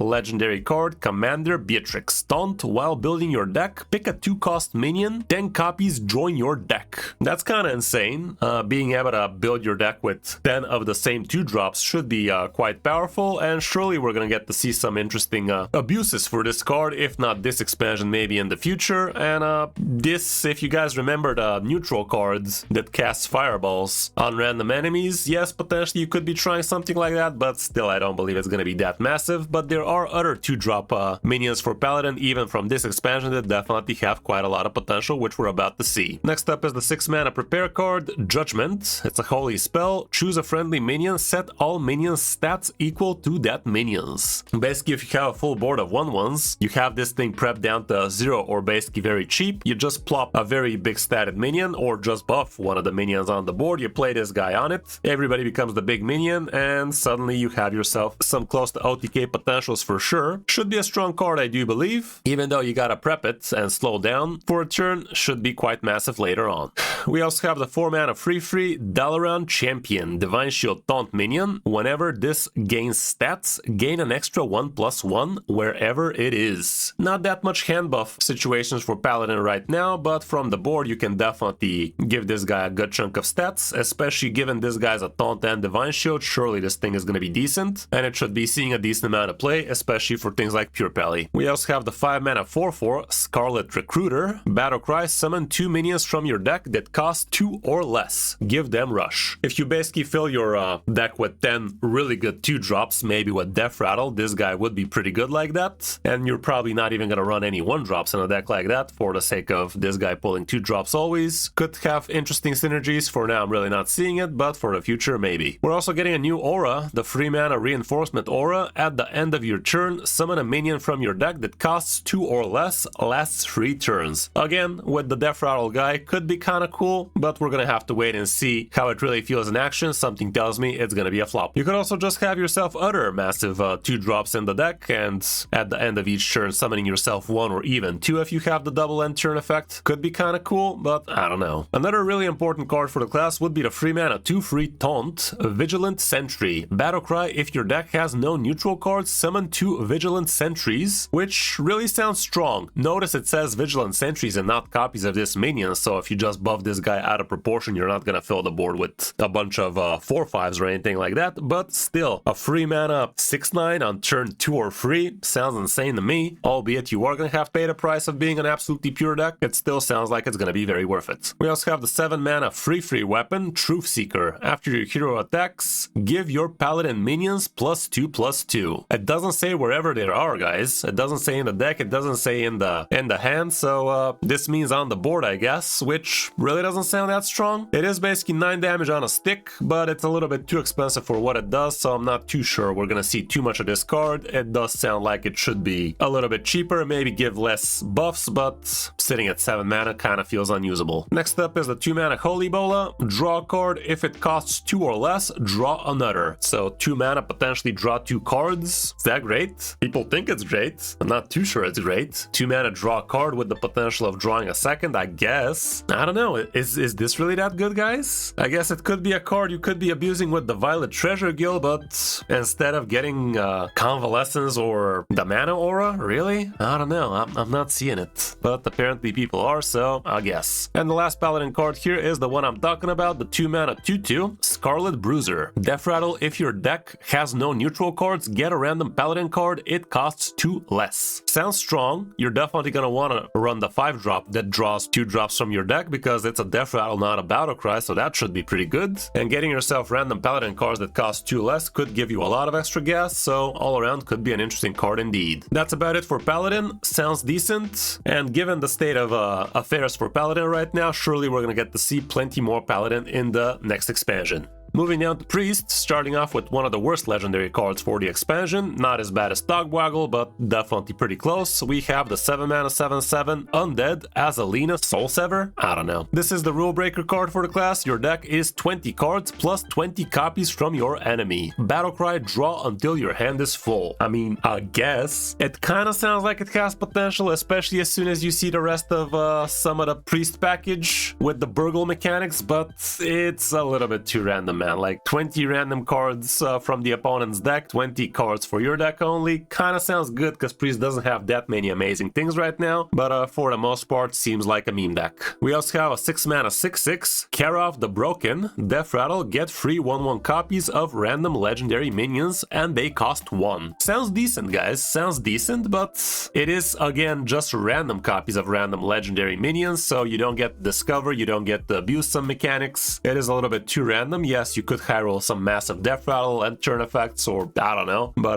legendary card, Commander Beatrix. Taunt while building your deck, pick a 2-cost minion, 10 copies join your deck. That's kind of insane. Being able to build your deck with 10 of the same 2-drops should be quite powerful, and surely we're gonna get to see some interesting abuses for this card, if not this expansion, maybe in the future. And this, if you guys remember the neutral cards that cast fireballs on random enemies, yes, potentially you could be trying something like that, but still I don't believe it's going to be that massive. But there are other 2-drop minions for Paladin, even from this expansion, that definitely have quite a lot of potential, which we're about to see. Next up is the 6 mana prepare card, Judgment. It's a holy spell. Choose a friendly minion, set all minions stats equal to that minion's. Basically, if you have a full board of 1/1s, you have this thing prepped down to 0 or basically very cheap. You just plop a very big statted minion or just buff one of the minions on the board, you play this guy on it, everybody becomes the big minion, and suddenly you have yourself some close to OTK potentials for sure. Should be a strong card, I do believe, even though you gotta prep it and slow down for a turn, should be quite massive later on. We also have the 4 mana 3/3 Dalaran Champion, Divine Shield Taunt minion. Whenever this gains stats, gain an extra 1/1 wherever it is. Not that much hand buff situations for Paladin right now, but from the board you can definitely give this guy a good chunk of stats, especially given this guy's a Taunt and Divine Shield. Surely this thing is going to be decent, and it should be seeing a decent amount of play, especially for things like Pure Pally. We also have the 5 mana 4/4 Scarlet Recruiter. Battlecry, summon 2 minions from your deck that cost 2 or less. Give them rush. If you basically fill your deck with 10 really good 2-drops, maybe with Death Rattle, this guy would be pretty good like that, and you're probably not even going to run any 1-drops in a deck like that for the sake of this guy pulling 2-drops always. Could have interesting synergies. For now, I'm really not seeing it, but for the future, maybe. We're also getting a new aura, the 3 mana Reinforcement aura. At the end of your turn, summon a minion from your deck that costs 2 or less, lasts 3 turns. Again, with the Death Rattle guy, could be kind of cool, but we're gonna have to wait and see how it really feels in action. Something tells me it's gonna be a flop. You could also just have yourself other massive 2-drops in the deck, and at the end of each turn, summoning yourself 1 or even 2 if you have the double end turn effect. Could be kind of cool, but I don't know. Another really important card for the class would be the 3 mana 2/3 Taunt, Vigilant Sentry. Battlecry, if your deck has no neutral cards, summon 2 Vigilant Sentries, which really sounds strong. Notice it says Vigilant Sentries and not copies of this minion, so if you just buff this guy out of proportion, you're not gonna fill the board with a bunch of 4/5s or anything like that, but still, a 3 mana 6/9 on turn 2 or 3 sounds insane to me, albeit you are gonna have to pay the price of being an absolutely pure deck. It still sounds like it's gonna gonna be very worth it. We also have the 7 mana free weapon, Truth Seeker. After your hero attacks, give your Paladin minions +2/+2. It doesn't say wherever they are, guys. It doesn't say in the deck, it doesn't say in the hand, so this means on the board, I guess, which really doesn't sound that strong. It is basically 9 damage on a stick, but it's a little bit too expensive for what it does, so I'm not too sure we're gonna see too much of this card. It does sound like it should be a little bit cheaper, maybe give less buffs, but sitting at 7 mana kind of feels unusable. Next up is the 2 mana Holy Bola. Draw a card. If it costs 2 or less, draw another. So 2 mana, potentially draw 2 cards. Is that great? People think it's great. I'm not too sure it's great. 2 mana, draw a card with the potential of drawing a second, I guess. I don't know. Is this really that good, guys? I guess it could be a card you could be abusing with the Violet Treasure Guild, but instead of getting Convalescence or the Mana Aura, really? I don't know. I'm not seeing it. But apparently people are, so I guess. And the last Paladin card here is the one I'm talking about, the 2 mana 2/2, Scarlet Bruiser. Death Rattle, if your deck has no neutral cards, get a random Paladin card, it costs 2 less. Sounds strong. You're definitely gonna want to run the 5-drop that draws 2 drops from your deck because it's a Death Rattle, not a Battle Cry, so that should be pretty good. And getting yourself random Paladin cards that cost 2 less could give you a lot of extra gas, so all around could be an interesting card indeed. That's about it for Paladin. Sounds decent, and given the state of affairs for Paladin right now, surely we're gonna get to see plenty more Paladin in the next expansion. Moving down to Priest, starting off with one of the worst legendary cards for the expansion. Not as bad as Dogwaggle, but definitely pretty close. We have the 7 mana 7/7 Undead Azalina Soul Sever. I don't know. This is the rule breaker card for the class. Your deck is 20 cards plus 20 copies from your enemy. Battlecry, draw until your hand is full. I mean, I guess. It kind of sounds like it has potential, especially as soon as you see the rest of some of the Priest package with the Burgle mechanics, but it's a little bit too random. Man. Like 20 random cards from the opponent's deck, 20 cards for your deck only. Kind of sounds good because Priest doesn't have that many amazing things right now, but for the most part seems like a meme deck. We also have a 6 mana 6/6 Karov the Broken. Death Rattle, get free 1/1 copies of random legendary minions and they cost 1. Sounds decent, guys. Sounds decent, but it is again just random copies of random legendary minions, so you don't get Discover, you don't get the abuse some mechanics. It is a little bit too random. Yes, you could high roll some massive Death Rattle and turn effects, or I don't know, but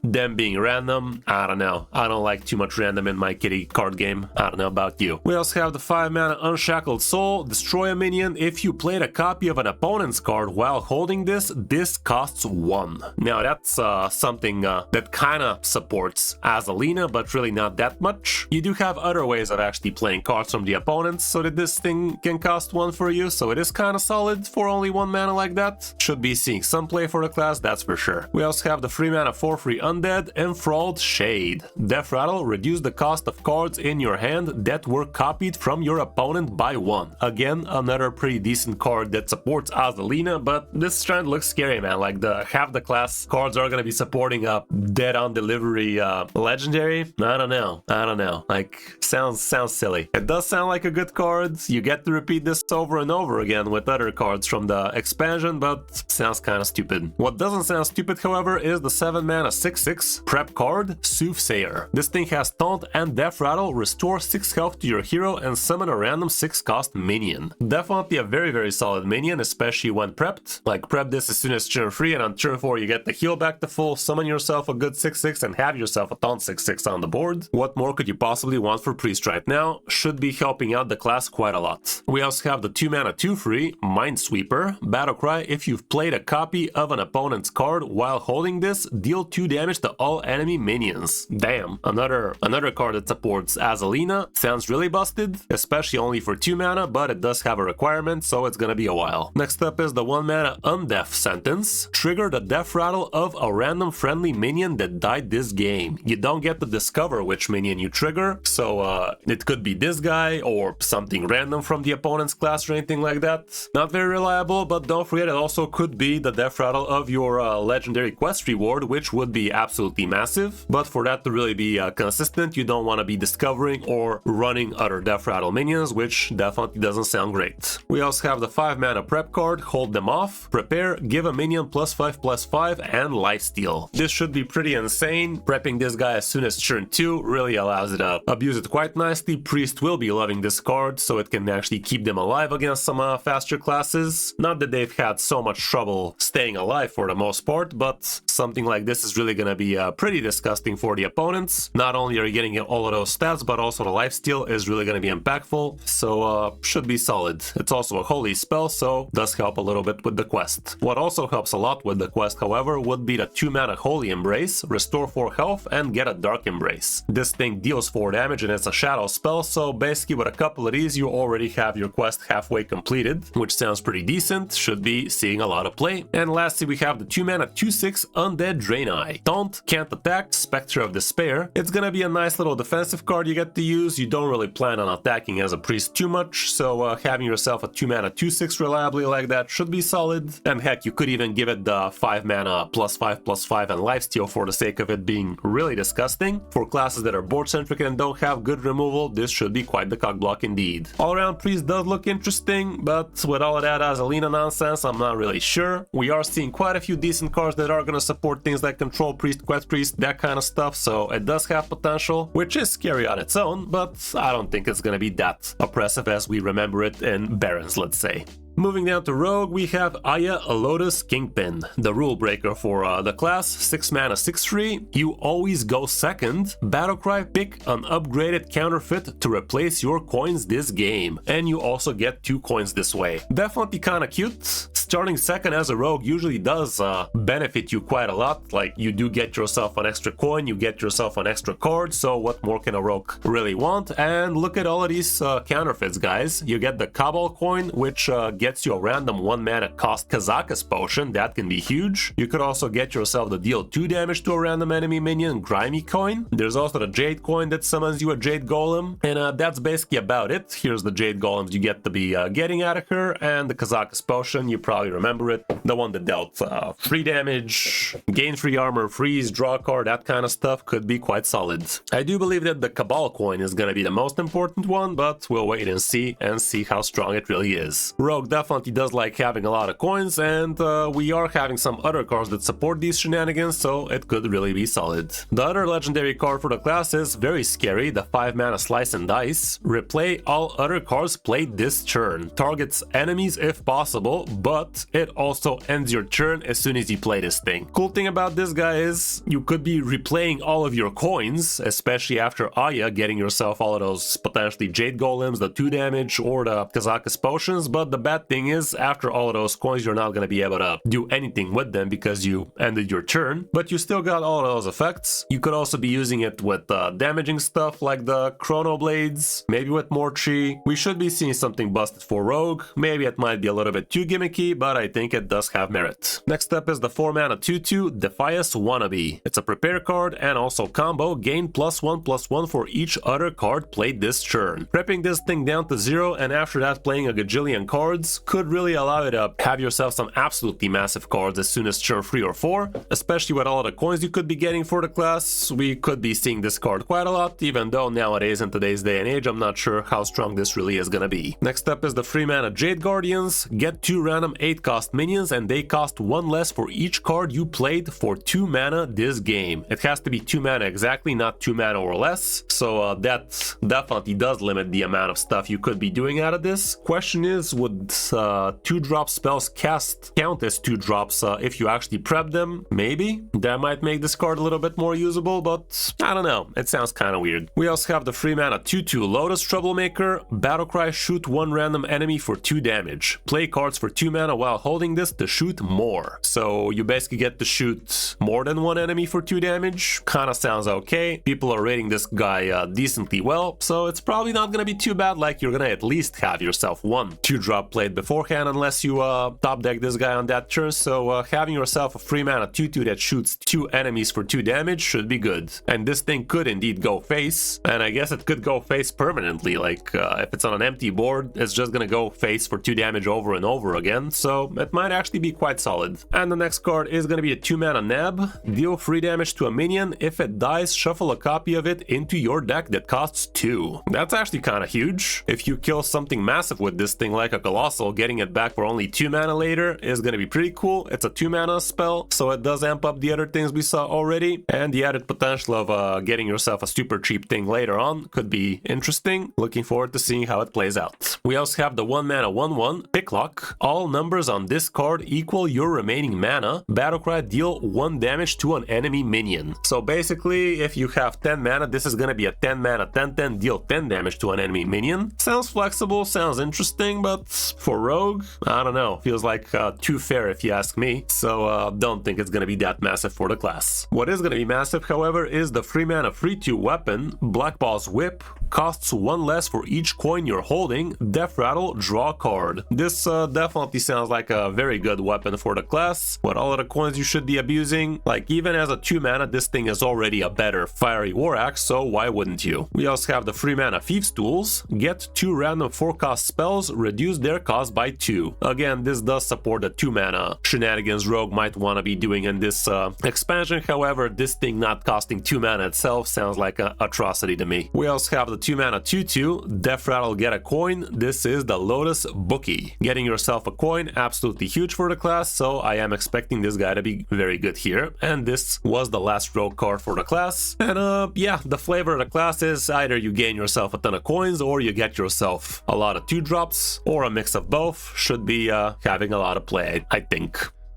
them being random, I don't know. I don't like too much random in my kitty card game. I don't know about you. We also have the 5 mana Unshackled Soul. Destroy a minion. If you played a copy of an opponent's card while holding this, this costs 1. Now that's something that kind of supports Azalina, but really not that much. You do have other ways of actually playing cards from the opponents so that this thing can cost 1 for you, so it is kind of solid for only 1 mana like that. Should be seeing some play for the class, that's for sure. We also have the 3 mana 4/3 Undead Enthralled Shade. Death Rattle, reduce the cost of cards in your hand that were copied from your opponent by 1. Again, another pretty decent card that supports Azalina, but this strand looks scary, man. Like the half the class cards are gonna be supporting a dead on delivery legendary. I don't know. Like sounds silly. It does sound like a good card. You get to repeat this over and over again with other cards from the expansion, but sounds kind of stupid. What doesn't sound stupid, however, is the 7 mana 6/6 prep card, Soothsayer. This thing has Taunt and Death Rattle, restore 6 health to your hero and summon a random 6-cost minion. Definitely a very solid minion, especially when prepped. Like prep this as soon as turn 3, and on turn 4 you get the heal back to full, summon yourself a good 6/6 and have yourself a Taunt 6/6 on the board. What more could you possibly want for Priest right now? Should be helping out the class quite a lot. We also have the 2 mana 2/3 Minesweeper. Battlecry, if you've played a copy of an opponent's card while holding this, deal 2 damage to all enemy minions. Damn, another card that supports Azalina. Sounds really busted, especially only for 2 mana, but it does have a requirement, so it's gonna be a while. Next up is the 1 mana Undeath Sentence. Trigger the Death Rattle of a random friendly minion that died this game. You don't get to discover which minion you trigger, so it could be this guy or something random from the opponent's class or anything like that. Not very reliable, but don't forget it also could be the Death Rattle of your legendary quest reward, which would be absolutely massive. But for that to really be consistent, you don't want to be discovering or running other Death Rattle minions, which definitely doesn't sound great. We also have the 5 mana prep card, Hold Them Off. Prepare, give a minion +5/+5 and lifesteal. This should be pretty insane. Prepping this guy as soon as turn 2 really allows it to abuse it quite nicely. Priest will be loving this card, so it can actually keep them alive against some faster classes. Not that they've had so much trouble staying alive for the most part, but something like this is really gonna be pretty disgusting for the opponents. Not only are you getting all of those stats, but also the lifesteal is really gonna be impactful, so should be solid. It's also a holy spell, so does help a little bit with the quest. What also helps a lot with the quest, however, would be the 2-mana Holy Embrace, restore 4 health, and get a Dark Embrace. This thing deals 4 damage and it's a shadow spell, so basically with a couple of these you already have your quest halfway completed, which sounds pretty decent, should be seeing a lot of play. And lastly we have the 2-mana 2/6 Undead Draenei. Taunt, can't attack, Spectre of Despair. It's gonna be a nice little defensive card you get to use. You don't really plan on attacking as a priest too much, so having yourself a 2-mana 2/6 reliably like that should be solid. And heck, you could even give it the 5-mana +5/+5 and lifesteal for the sake of it being really disgusting. For classes that are board-centric and don't have good removal, this should be quite the cockblock indeed. All-around priest does look interesting, but with all of that Azalina nonsense, I'm not really sure. We are seeing quite a few decent cards that are gonna support things like Control Priest, Quest Priest, that kind of stuff, so it does have potential, which is scary on its own, but I don't think it's gonna be that oppressive as we remember it in Barons, let's say. Moving down to Rogue, we have Aya Lotus Kingpin, the rule breaker for the class, 6-mana 6/3. You always go second. Battlecry, pick an upgraded counterfeit to replace your coins this game, and you also get 2 coins this way. Definitely kinda cute. Starting second as a rogue usually does benefit you quite a lot, like you do get yourself an extra coin, you get yourself an extra card, so what more can a rogue really want? And look at all of these counterfeits, guys. You get the Cabal coin, which gets you a random 1-mana cost Kazakus potion, that can be huge. You could also get yourself the deal 2 damage to a random enemy minion Grimy coin. There's also the Jade coin that summons you a Jade Golem, and that's basically about it. Here's the Jade Golems you get to be getting out of her, and the Kazakus potion, you probably remember it, the one that dealt free damage, gain free armor, freeze, draw a card, that kind of stuff, could be quite solid. I do believe that the Cabal coin is gonna be the most important one, but we'll wait and see how strong it really is. Rogue definitely does like having a lot of coins, and we are having some other cards that support these shenanigans, so it could really be solid. The other legendary card for the class is very scary, the 5-mana Slice and Dice. Replay all other cards played this turn. Targets enemies if possible, but it also ends your turn as soon as you play this thing. Cool thing about this guy is you could be replaying all of your coins, especially after Aya, getting yourself all of those potentially Jade Golems, the 2 damage, or the Kazakus potions, but the bad thing is after all of those coins you're not going to be able to do anything with them because you ended your turn, but you still got all of those effects. You could also be using it with damaging stuff like the Chrono Blades, maybe with Morchi. We should be seeing something busted for Rogue. Maybe it might be a little bit too gimmicky, but I think it does have merit. Next up is the 4-mana 2/2 Defias Wannabe. It's a prepare card and also combo, gain +1/+1 for each other card played this turn. Prepping this thing down to 0 and after that playing a gajillion cards could really allow you to have yourself some absolutely massive cards as soon as turn 3 or 4, especially with all of the coins you could be getting for the class. We could be seeing this card quite a lot, even though nowadays in today's day and age I'm not sure how strong this really is gonna be. Next up is the 3-mana Jade Guardians. Get 2 random 8-cost minions and they cost 1 less for each card you played for 2 mana this game. It has to be 2 mana exactly, not 2 mana or less, so that definitely does limit the amount of stuff you could be doing out of this. Question is, would 2-drop spells count as 2 drops if you actually prep them? Maybe. That might make this card a little bit more usable, but I don't know. It sounds kind of weird. We also have the 3-mana 2/2 Lotus Troublemaker. Battlecry, shoot 1 random enemy for 2 damage. Play cards for 2 mana while holding this to shoot more. So you basically get to shoot more than 1 enemy for 2 damage. Kinda sounds okay. People are rating this guy decently well, so it's probably not gonna be too bad. Like, you're gonna at least have yourself 1 2-drop played beforehand unless you top deck this guy on that turn, so having yourself a 3-mana 2/2 that shoots 2 enemies for 2 damage should be good. And this thing could indeed go face, and I guess it could go face permanently. Like, if it's on an empty board, it's just gonna go face for 2 damage over and over again, so so it might actually be quite solid. And the next card is going to be a 2-mana Neb. Deal 3 damage to a minion. If it dies, shuffle a copy of it into your deck that costs 2. That's actually kind of huge. If you kill something massive with this thing like a Colossal, getting it back for only 2 mana later is going to be pretty cool. It's a 2 mana spell, so it does amp up the other things we saw already, and the added potential of getting yourself a super cheap thing later on could be interesting. Looking forward to seeing how it plays out. We also have the 1 mana 1/1 Picklock. All numbers on this card equal your remaining mana. Battlecry, deal 1 damage to an enemy minion. So basically, if you have 10 mana, this is going to be a 10 mana 10/10, deal 10 damage to an enemy minion. Sounds flexible, sounds interesting, but for Rogue, I don't know. Feels like too fair if you ask me. So don't think it's going to be that massive for the class. What is going to be massive, however, is the 3 mana 3/2 weapon, Blackball's Whip. Costs 1 less for each coin you're holding. Death Rattle, draw a card. This definitely sounds like a very good weapon for the class. With all of the coins you should be abusing, like even as a 2 mana, this thing is already a better Fiery War Axe, so why wouldn't you? We also have the 3 mana Thieves Tools. Get 2 random 4-cost spells, reduce their cost by 2. Again, this does support the 2 mana shenanigans Rogue might want to be doing in this expansion. However, this thing not costing 2 mana itself sounds like an atrocity to me. We also have the 2 mana 2/2 Death Rattle, get a coin. This is the Lotus Bookie. Getting yourself a coin, absolutely huge for the class, so I am expecting this guy to be very good here. And this was the last Rogue card for the class. And yeah, the flavor of the class is either you gain yourself a ton of coins or you get yourself a lot of 2-drops, or a mix of both. Should be having a lot of play, I think.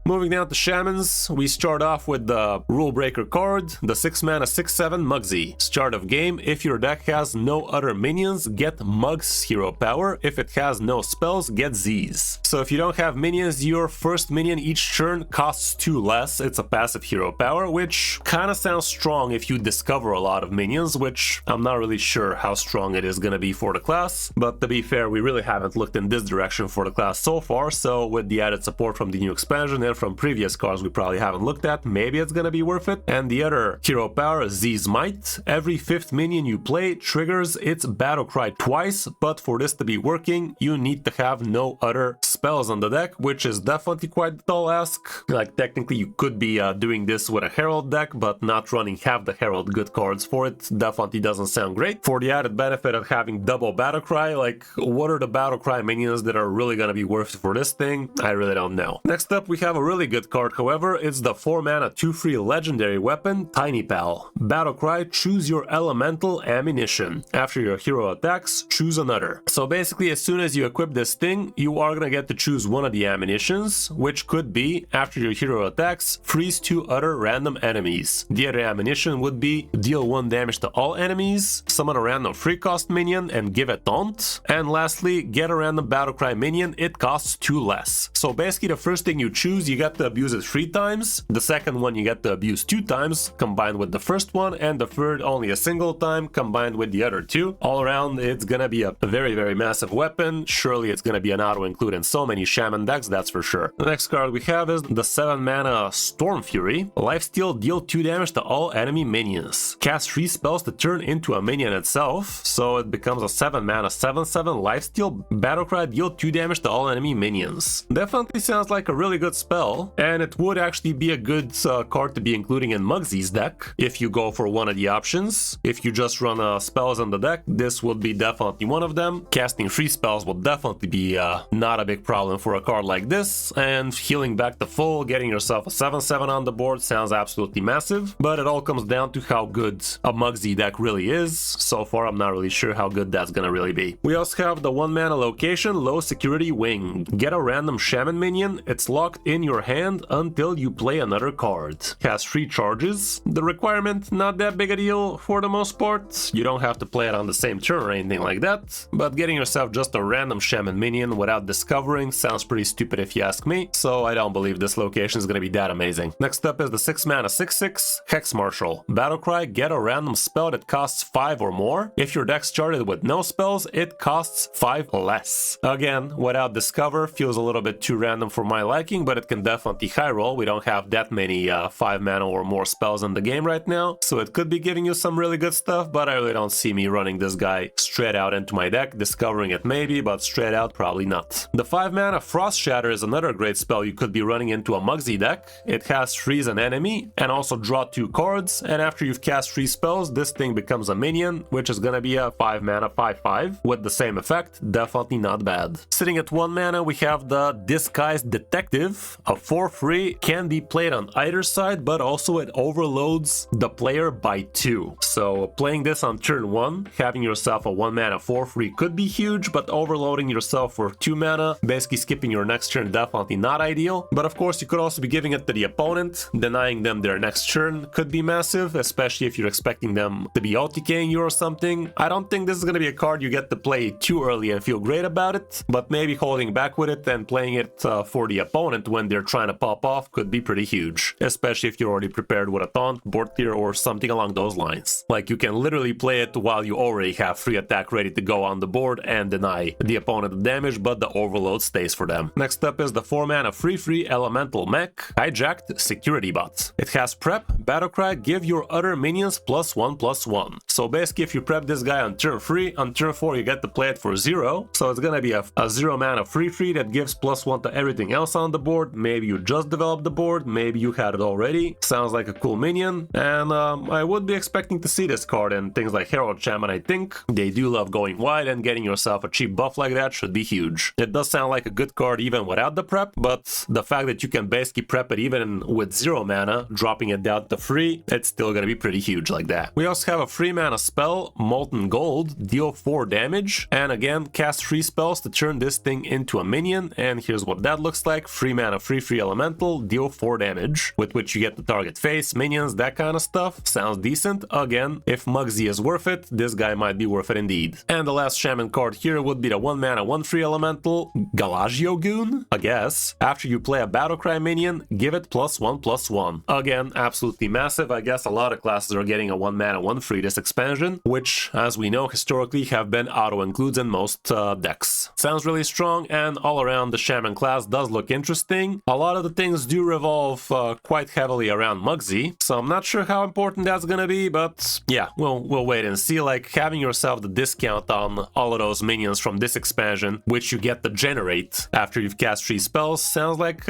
Moving down to Shamans, we start off with the Rule Breaker card, the 6 mana 6/7 Mugsy. Start of game, if your deck has no other minions, get Mug's hero power. If it has no spells, get Z's. So if you don't have minions, your first minion each turn costs 2 less. It's a passive hero power, which kind of sounds strong if you discover a lot of minions, which I'm not really sure how strong it is going to be for the class. But to be fair, we really haven't looked in this direction for the class so far, so with the added support from the new expansion and from previous cards we probably haven't looked at, maybe it's gonna be worth it. And the other hero power, Z's Might. Every 5th minion you play triggers its battle cry twice, but for this to be working, you need to have no other spells on the deck, which is definitely quite a tall ask. Like technically you could be doing this with a Herald deck, but not running half the Herald good cards for it definitely doesn't sound great. For the added benefit of having double battle cry, like what are the battle cry minions that are really gonna be worth it for this thing? I really don't know. Next up we have a really good card, however. It's the 4 mana 2/3 legendary weapon, Tiny Pal. Battle cry, choose your elemental ammunition. After your hero attacks, choose another. So basically, as soon as you equip this thing, you are gonna get to choose one of the ammunitions, which could be, after your hero attacks, freeze 2 other random enemies. The other ammunition would be deal 1 damage to all enemies, summon a random 3-cost minion and give it taunt, and lastly, get a random battle cry minion, it costs 2 less. So basically the first thing you choose, you get to abuse it 3 times, the second one you get to abuse 2 times combined with the first one, and the third only a single time combined with the other 2. All around it's gonna be a very massive weapon. Surely it's gonna be an auto include in so many Shaman decks, that's for sure. The next card we have is the 7 mana Storm Fury. Lifesteal, deal 2 damage to all enemy minions. Cast 3 spells to turn into a minion itself, so it becomes a 7 mana 7/7 Lifesteal. Battlecry, deal 2 damage to all enemy minions. Definitely sounds like a really good spell, and it would actually be a good card to be including in Mugsy's deck if you go for one of the options. If you just run spells on the deck, this would be definitely one of them. Casting 3 spells will definitely be not a big problem for a card like this, and healing back to full, getting yourself a 7/7 on the board sounds absolutely massive, but it all comes down to how good a Mugsy deck really is. So far I'm not really sure how good that's gonna really be. We also have the 1 mana location, Low Security Wing. Get a random Shaman minion, it's locked in your hand until you play another card. Has 3 charges. The requirement, not that big a deal for the most part. You don't have to play it on the same turn or anything like that, but getting yourself just a random Shaman minion without discovering sounds pretty stupid if you ask me, so I don't believe this location is going to be that amazing. Next up is the 6 mana 6/6 Hex Marshal. Battlecry, get a random spell that costs 5 or more. If your deck started with no spells, it costs 5 less. Again, without discover feels a little bit too random for my liking, but it can definitely high roll. We don't have that many 5 mana or more spells in the game right now, so it could be giving you some really good stuff, but I really don't see me running this guy straight out into my deck. Discovering it maybe, but straight out probably not. The 5 5 mana Frost Shatter is another great spell you could be running into a Mugsy deck. It has freeze an enemy and also draw 2 cards, and after you've cast 3 spells, this thing becomes a minion, which is gonna be a 5 mana 5/5 with the same effect. Definitely not bad. Sitting at 1 mana, we have the Disguised Detective. A 4/3 can be played on either side, but also it overloads the player by 2. So playing this on turn 1, having yourself a 1 mana 4/3 could be huge, but overloading yourself for 2 mana, basically skipping your next turn, definitely not ideal. But of course, you could also be giving it to the opponent. Denying them their next turn could be massive, especially if you're expecting them to be OTKing you or something. I don't think this is going to be a card you get to play too early and feel great about it, but maybe holding back with it and playing it for the opponent when they're trying to pop off could be pretty huge, especially if you're already prepared with a taunt, board clear, or something along those lines. Like, you can literally play it while you already have free attack ready to go on the board and deny the opponent the damage, but the overload stays for them. Next up is the 4 mana 3/3 Elemental Mech, Hijacked Security Bot. It has prep, Battlecry, give your other minions +1/+1. So basically, if you prep this guy on turn 3, on turn 4 you get to play it for 0. So it's gonna be a 0 mana 3/3 that gives +1 to everything else on the board. Maybe you just developed the board, maybe you had it already. Sounds like a cool minion, and I would be expecting to see this card in things like Herald Shaman. I think they do love going wide, and getting yourself a cheap buff like that should be huge. It does sound like a good card even without the prep, but the fact that you can basically prep it even with 0 mana, dropping it down to 3, it's still gonna be pretty huge like that. We also have a 3 mana spell, Molten Gold, deal 4 damage, and again, cast 3 spells to turn this thing into a minion, and here's what that looks like. 3 mana 3/3 Elemental, deal 4 damage, with which you get to target face, minions, that kind of stuff. Sounds decent. Again, if Mugsy is worth it, this guy might be worth it indeed. And the last Shaman card here would be the 1 mana 1/3 Elemental, Galagio Goon, I guess. After you play a Battlecry minion, give it +1/+1. Again, absolutely massive. I guess a lot of classes are getting a 1 mana 1/3 this expansion, which, as we know, historically have been auto-includes in most decks. Sounds really strong, and all around the Shaman class does look interesting. A lot of the things do revolve quite heavily around Mugsy, so I'm not sure how important that's gonna be, but yeah, we'll wait and see. Like, having yourself the discount on all of those minions from this expansion, which you get to generate after you've cast 3 spells, sounds like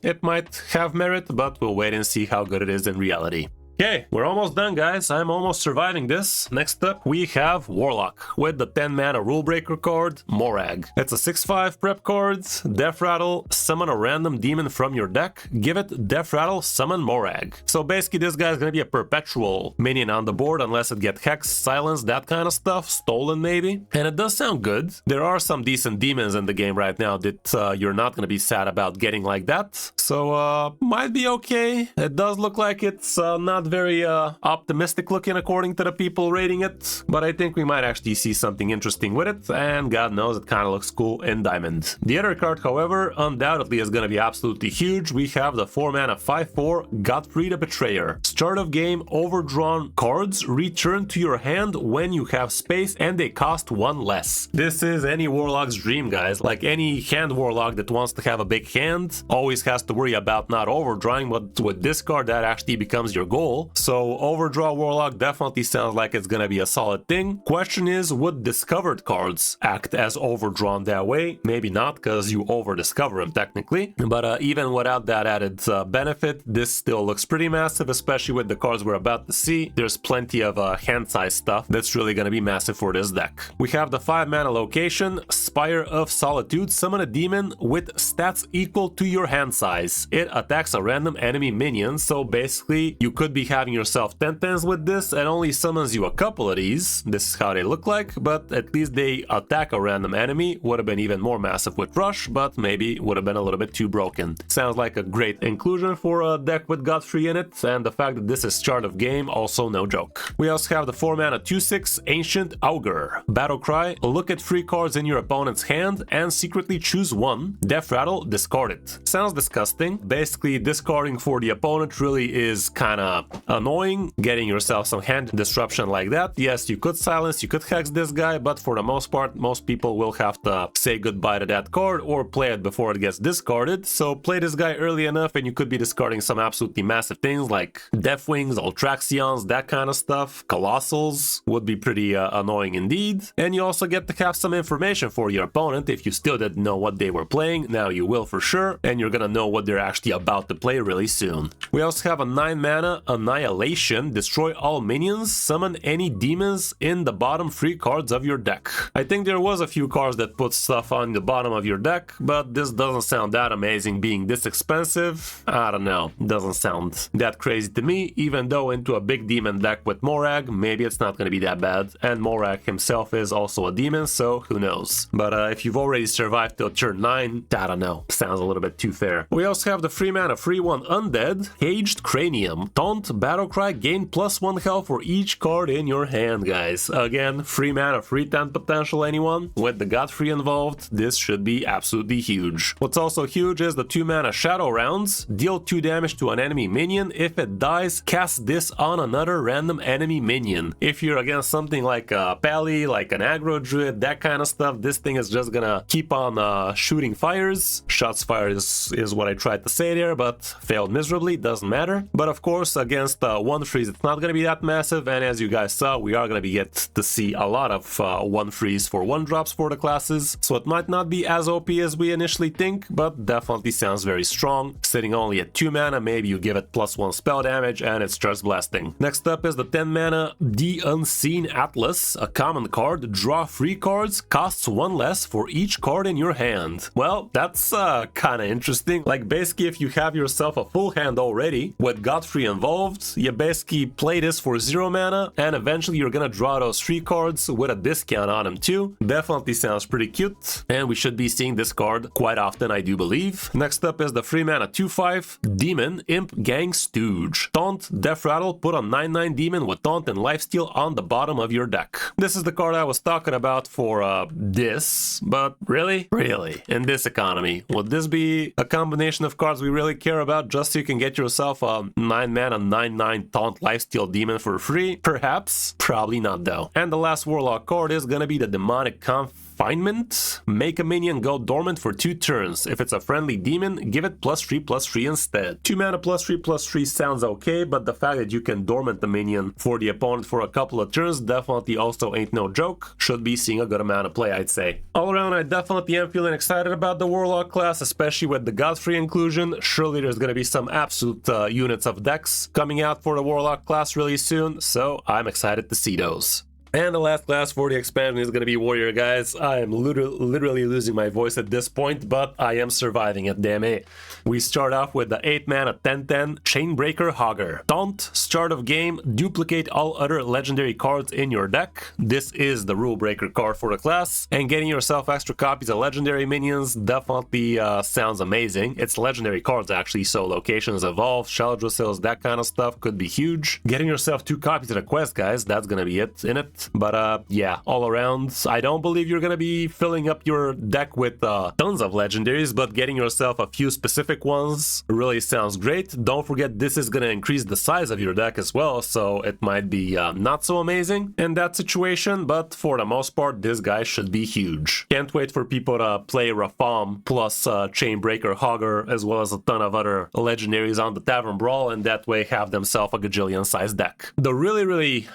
it might have merit, but we'll wait and see how good it is in reality. Okay, we're almost done, guys. I'm almost surviving this. Next up, we have Warlock with the 10 mana rule breaker card, Morag. It's a 6/5 prep card, Death Rattle, summon a random demon from your deck, give it Death Rattle, summon Morag. So basically, this guy's gonna be a perpetual minion on the board unless it gets hexed, silenced, that kind of stuff, stolen maybe. And it does sound good. There are some decent demons in the game right now that you're not gonna be sad about getting like that. So might be okay. It does look like it's not very optimistic looking according to the people rating it, but I think we might actually see something interesting with it, and God knows it kind of looks cool in Diamond. The other card, however, undoubtedly is going to be absolutely huge. We have the 4 mana 5/4 Godfrey the Betrayer. Start of game, overdrawn cards return to your hand when you have space and they cost 1 less. This is any Warlock's dream, guys. Like, any hand Warlock that wants to have a big hand always has to worry about not overdrawing, but with this card that actually becomes your goal. So overdraw Warlock definitely sounds like it's gonna be a solid thing. Question is, would discovered cards act as overdrawn that way? Maybe not, because you over-discover them technically. But even without that added benefit, this still looks pretty massive, especially with the cards we're about to see. There's plenty of hand size stuff that's really gonna be massive for this deck. We have the 5 mana location, Spire of Solitude, summon a demon with stats equal to your hand size. It attacks a random enemy minion, so basically you could be having yourself 10/10s with this and only summons you a couple of these. This is how they look like, but at least they attack a random enemy. Would have been even more massive with Rush, but maybe would have been a little bit too broken. Sounds like a great inclusion for a deck with Godfrey in it, and the fact that this is start of game, also no joke. We also have the 4 mana 2/6 Ancient Augur. Battle Cry, look at 3 cards in your opponent's hand and secretly choose 1. Death Rattle, discard it. Sounds disgusting. Basically, discarding for the opponent really is kinda annoying, getting yourself some hand disruption like that. Yes, you could silence, you could hex this guy, but for the most part, most people will have to say goodbye to that card or play it before it gets discarded. So play this guy early enough and you could be discarding some absolutely massive things like Deathwings, Ultraxions, that kind of stuff. Colossals would be pretty annoying indeed. And you also get to have some information for your opponent. If you still didn't know what they were playing, now you will for sure, and you're gonna know what they're actually about to play really soon. We also have a 9 mana Annihilation. Destroy all minions, summon any demons in the bottom 3 cards of your deck. I think there was a few cards that put stuff on the bottom of your deck, but this doesn't sound that amazing being this expensive. I don't know, doesn't sound that crazy to me, even though into a big demon deck with Morag, maybe it's not gonna be that bad, and Morag himself is also a demon, so who knows. But if you've already survived till turn 9, I don't know, sounds a little bit too fair. We also have the 3 mana 3/1 Undead, Caged Cranium. Taunt, Battlecry, gain +1 health for each card in your hand, guys. Again, 3 mana 3/10 potential, anyone? With the Godfrey involved, this should be absolutely huge. What's also huge is the 2 mana Shadow Rounds. Deal 2 damage to an enemy minion. If it dies, cast this on another random enemy minion. If you're against something like a Pally, like an aggro druid, that kind of stuff, this thing is just gonna keep on shooting fires. Shots fired is what I tried to say there, but failed miserably, doesn't matter. But of course, against 1/3s, it's not gonna be that massive, and as you guys saw, we are gonna get to see a lot of 1/3s for 1-drops for the classes, so it might not be as OP as we initially think, but definitely sounds very strong. Sitting only at 2 mana, maybe you give it +1 spell damage, and it starts blasting. Next up is the 10 mana The Unseen Atlas, a common card. Draw 3 cards, costs 1 less for each card in your hand. Well, that's kind of interesting. Like, basically, if you have yourself a full hand already with Godfrey involved, you basically play this for 0 mana, and eventually you're gonna draw those 3 cards with a discount on them too. Definitely sounds pretty cute, and we should be seeing this card quite often, I do believe. Next up is the 3 mana 2/5 Demon Imp Gang Stooge. Taunt, Death Rattle, put a 9/9 demon with Taunt and Lifesteal on the bottom of your deck. This is the card I was talking about for this, but really? Really? In this economy, would this be a combination of cards we really care about just so you can get yourself a 9 mana 9/9 Taunt Lifesteal demon for free? Perhaps? Probably not though. And the last Warlock card is gonna be the Demonic Confinement. Make a minion go dormant for 2 turns. If it's a friendly demon, give it +3/+3 instead. 2 mana +3/+3 sounds okay, but the fact that you can dormant the minion for the opponent for a couple of turns definitely also ain't no joke. Should be seeing a good amount of play, I'd say. All around, I definitely am feeling excited about the Warlock class, especially with the Godfrey inclusion. Surely there's gonna be some absolute units of decks coming out for the Warlock class really soon, so I'm excited to see those. And the last class for the expansion is going to be Warrior, guys. I am literally losing my voice at this point, but I am surviving it, damn it. We start off with the 8 mana 10/10 Chainbreaker Hogger. Taunt, start of game, duplicate all other legendary cards in your deck. This is the rule breaker card for the class, and getting yourself extra copies of legendary minions definitely sounds amazing. It's legendary cards actually, so locations evolve, Sheldrosils, that kind of stuff could be huge. Getting yourself 2 copies of the quest, guys, that's gonna be it in it. But yeah, all around, I don't believe you're gonna be filling up your deck with tons of legendaries, but getting yourself a few specific ones really sounds great. Don't forget, this is gonna increase the size of your deck as well, so it might be not so amazing in that situation, but for the most part, this guy should be huge. Can't wait for people to play Rafam plus Chainbreaker Hogger, as well as a ton of other legendaries on the Tavern Brawl, and that way have themselves a gajillion-sized deck. The really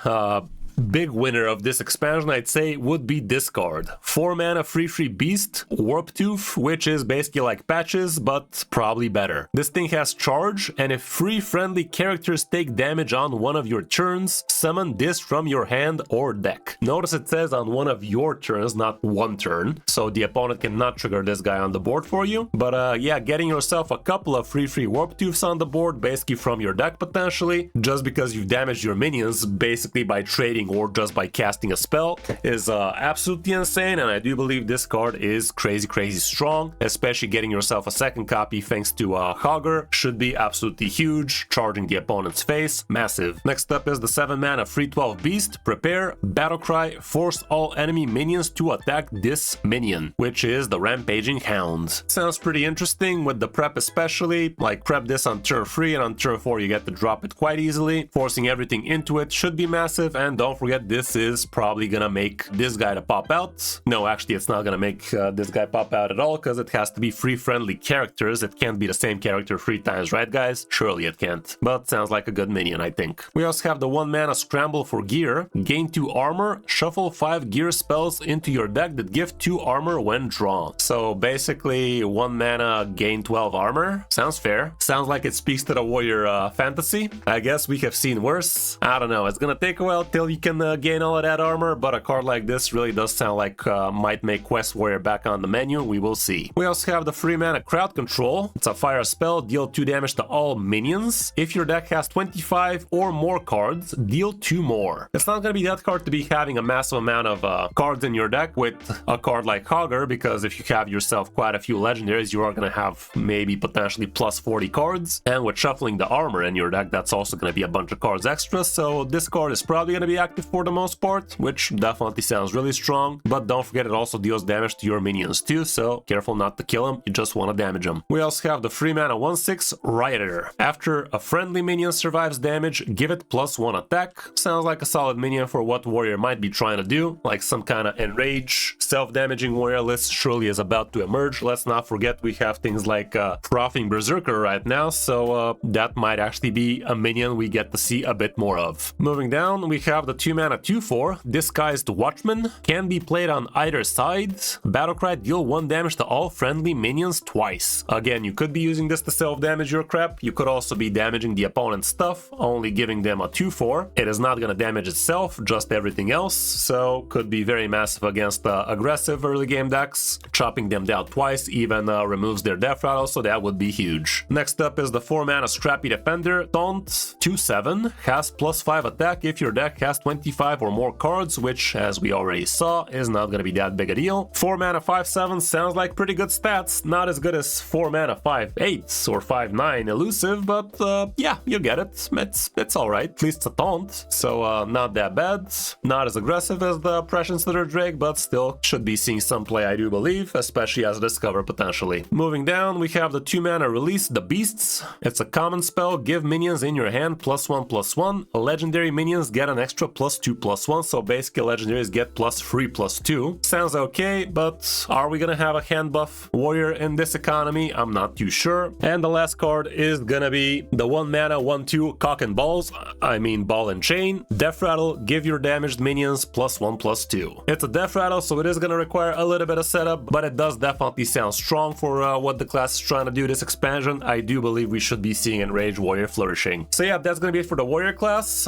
big winner of this expansion, I'd say, would be this card. 4 mana 3/3 Beast, Warp Tooth, which is basically like Patches, but probably better. This thing has charge, and if 3 friendly characters take damage on one of your turns, summon this from your hand or deck. Notice it says on one of your turns, not 1 turn, so the opponent cannot trigger this guy on the board for you. But yeah, getting yourself a couple of 3/3 Warp Tooths on the board, basically from your deck potentially, just because you've damaged your minions basically by trading or just by casting a spell is absolutely insane, and I do believe this card is crazy strong, especially getting yourself a second copy thanks to Hogger should be absolutely huge. Charging the opponent's face, massive. Next up is the 7 mana 3/12 beast. Prepare, battlecry, force all enemy minions to attack this minion, which is the rampaging hound. Sounds pretty interesting with the prep, especially like prep this on turn 3 and on turn 4 you get to drop it quite easily. Forcing everything into it should be massive, and don't forget this is probably gonna make this guy to pop out. No, actually it's not gonna make this guy pop out at all, because it has to be 3 friendly characters. It can't be the same character 3 times, right guys? Surely it can't, but sounds like a good minion, I think. We also have the 1 mana scramble for gear. Gain 2 armor, shuffle 5 gear spells into your deck that give 2 armor when drawn. So basically 1 mana gain 12 armor. Sounds fair. Sounds like it speaks to the warrior fantasy. I guess we have seen worse. I don't know, it's gonna take a while till you can gain all of that armor, but a card like this really does sound like might make Quest Warrior back on the menu. We will see. We also have the 3 mana crowd control. It's a fire spell, deal 2 damage to all minions. If your deck has 25 or more cards, deal 2 more. It's not gonna be that card to be having a massive amount of cards in your deck with a card like Hogger, because if you have yourself quite a few legendaries, you are gonna have maybe potentially plus 40 cards, and with shuffling the armor in your deck, that's also gonna be a bunch of cards extra, so this card is probably gonna be active for the most part, which definitely sounds really strong. But don't forget it also deals damage to your minions too, so careful not to kill them, you just want to damage them. We also have the 3 mana 1/6 Rioter. After a friendly minion survives damage, give it +1 attack. Sounds like a solid minion for what warrior might be trying to do, like some kind of enrage, self-damaging warrior list surely is about to emerge. Let's not forget we have things like Frothing Berserker right now, so that might actually be a minion we get to see a bit more of. Moving down, we have the 2 mana 2/4 Disguised Watchman. Can be played on either side. Battlecry, deal 1 damage to all friendly minions twice. Again, you could be using this to self-damage your crap. You could also be damaging the opponent's stuff, only giving them a 2/4. It is not gonna damage itself, just everything else, so could be very massive against aggressive early game decks. Chopping them down twice even removes their death rattle, so that would be huge. Next up is the 4 mana Scrappy Defender. Taunt 2/7 has +5 attack if your deck has 25 or more cards, which as we already saw is not gonna be that big a deal. 4 mana 5/7 sounds like pretty good stats. Not as good as 4 mana 5/8 or 5/9 elusive, but yeah, you get it. It's alright. At least it's a taunt, so not that bad. Not as aggressive as the Prescient Slither Drake, but still should be seeing some play, I do believe, especially as a discover potentially. Moving down, we have the 2 mana Release the Beasts. It's a common spell, give minions in your hand +1/+1. Legendary minions get an extra +2/+1, so basically legendaries get +3/+2. Sounds okay, but are we gonna have a hand buff warrior in this economy? I'm not too sure. And the last card is gonna be the 1 mana 1/2 Cock and Balls. I mean Ball and Chain. Death Rattle, give your damaged minions +1/+2. It's a death rattle, so it is gonna require a little bit of setup, but it does definitely sound strong for what the class is trying to do this expansion. I do believe we should be seeing Enraged Warrior flourishing. So yeah, that's gonna be it for the warrior class.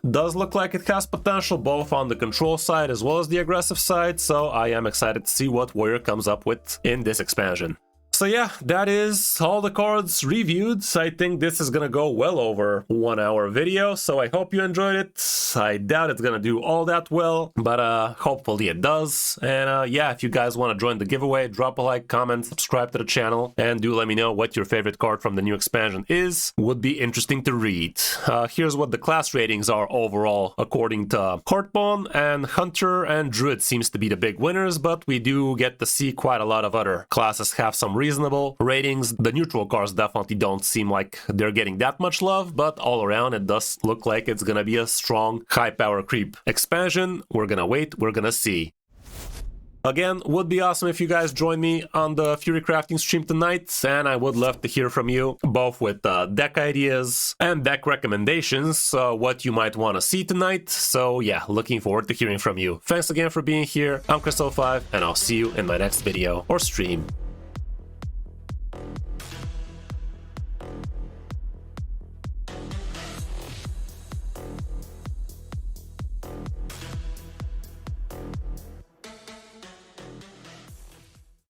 Does look like it has potential both on the control side as well as the aggressive side, so I am excited to see what warrior comes up with in this expansion. So yeah, that is all the cards reviewed. I think this is gonna go well over 1 hour video, so I hope you enjoyed it. I doubt it's gonna do all that well, but hopefully it does. And yeah, if you guys want to join the giveaway, drop a like, comment, subscribe to the channel, and do let me know what your favorite card from the new expansion is. Would be interesting to read. Here's what the class ratings are overall according to Hearthstone, and Hunter and Druid seems to be the big winners, but we do get to see quite a lot of other classes have some reasonable ratings. The neutral cards definitely don't seem like they're getting that much love, but all around it does look like it's gonna be a strong high power creep expansion. We're gonna wait, we're gonna see. Again, would be awesome if you guys join me on the Theorycrafting stream tonight, and I would love to hear from you, both with deck ideas and deck recommendations, what you might want to see tonight. So yeah, looking forward to hearing from you. Thanks again for being here. I'm Kris05, and I'll see you in my next video or stream.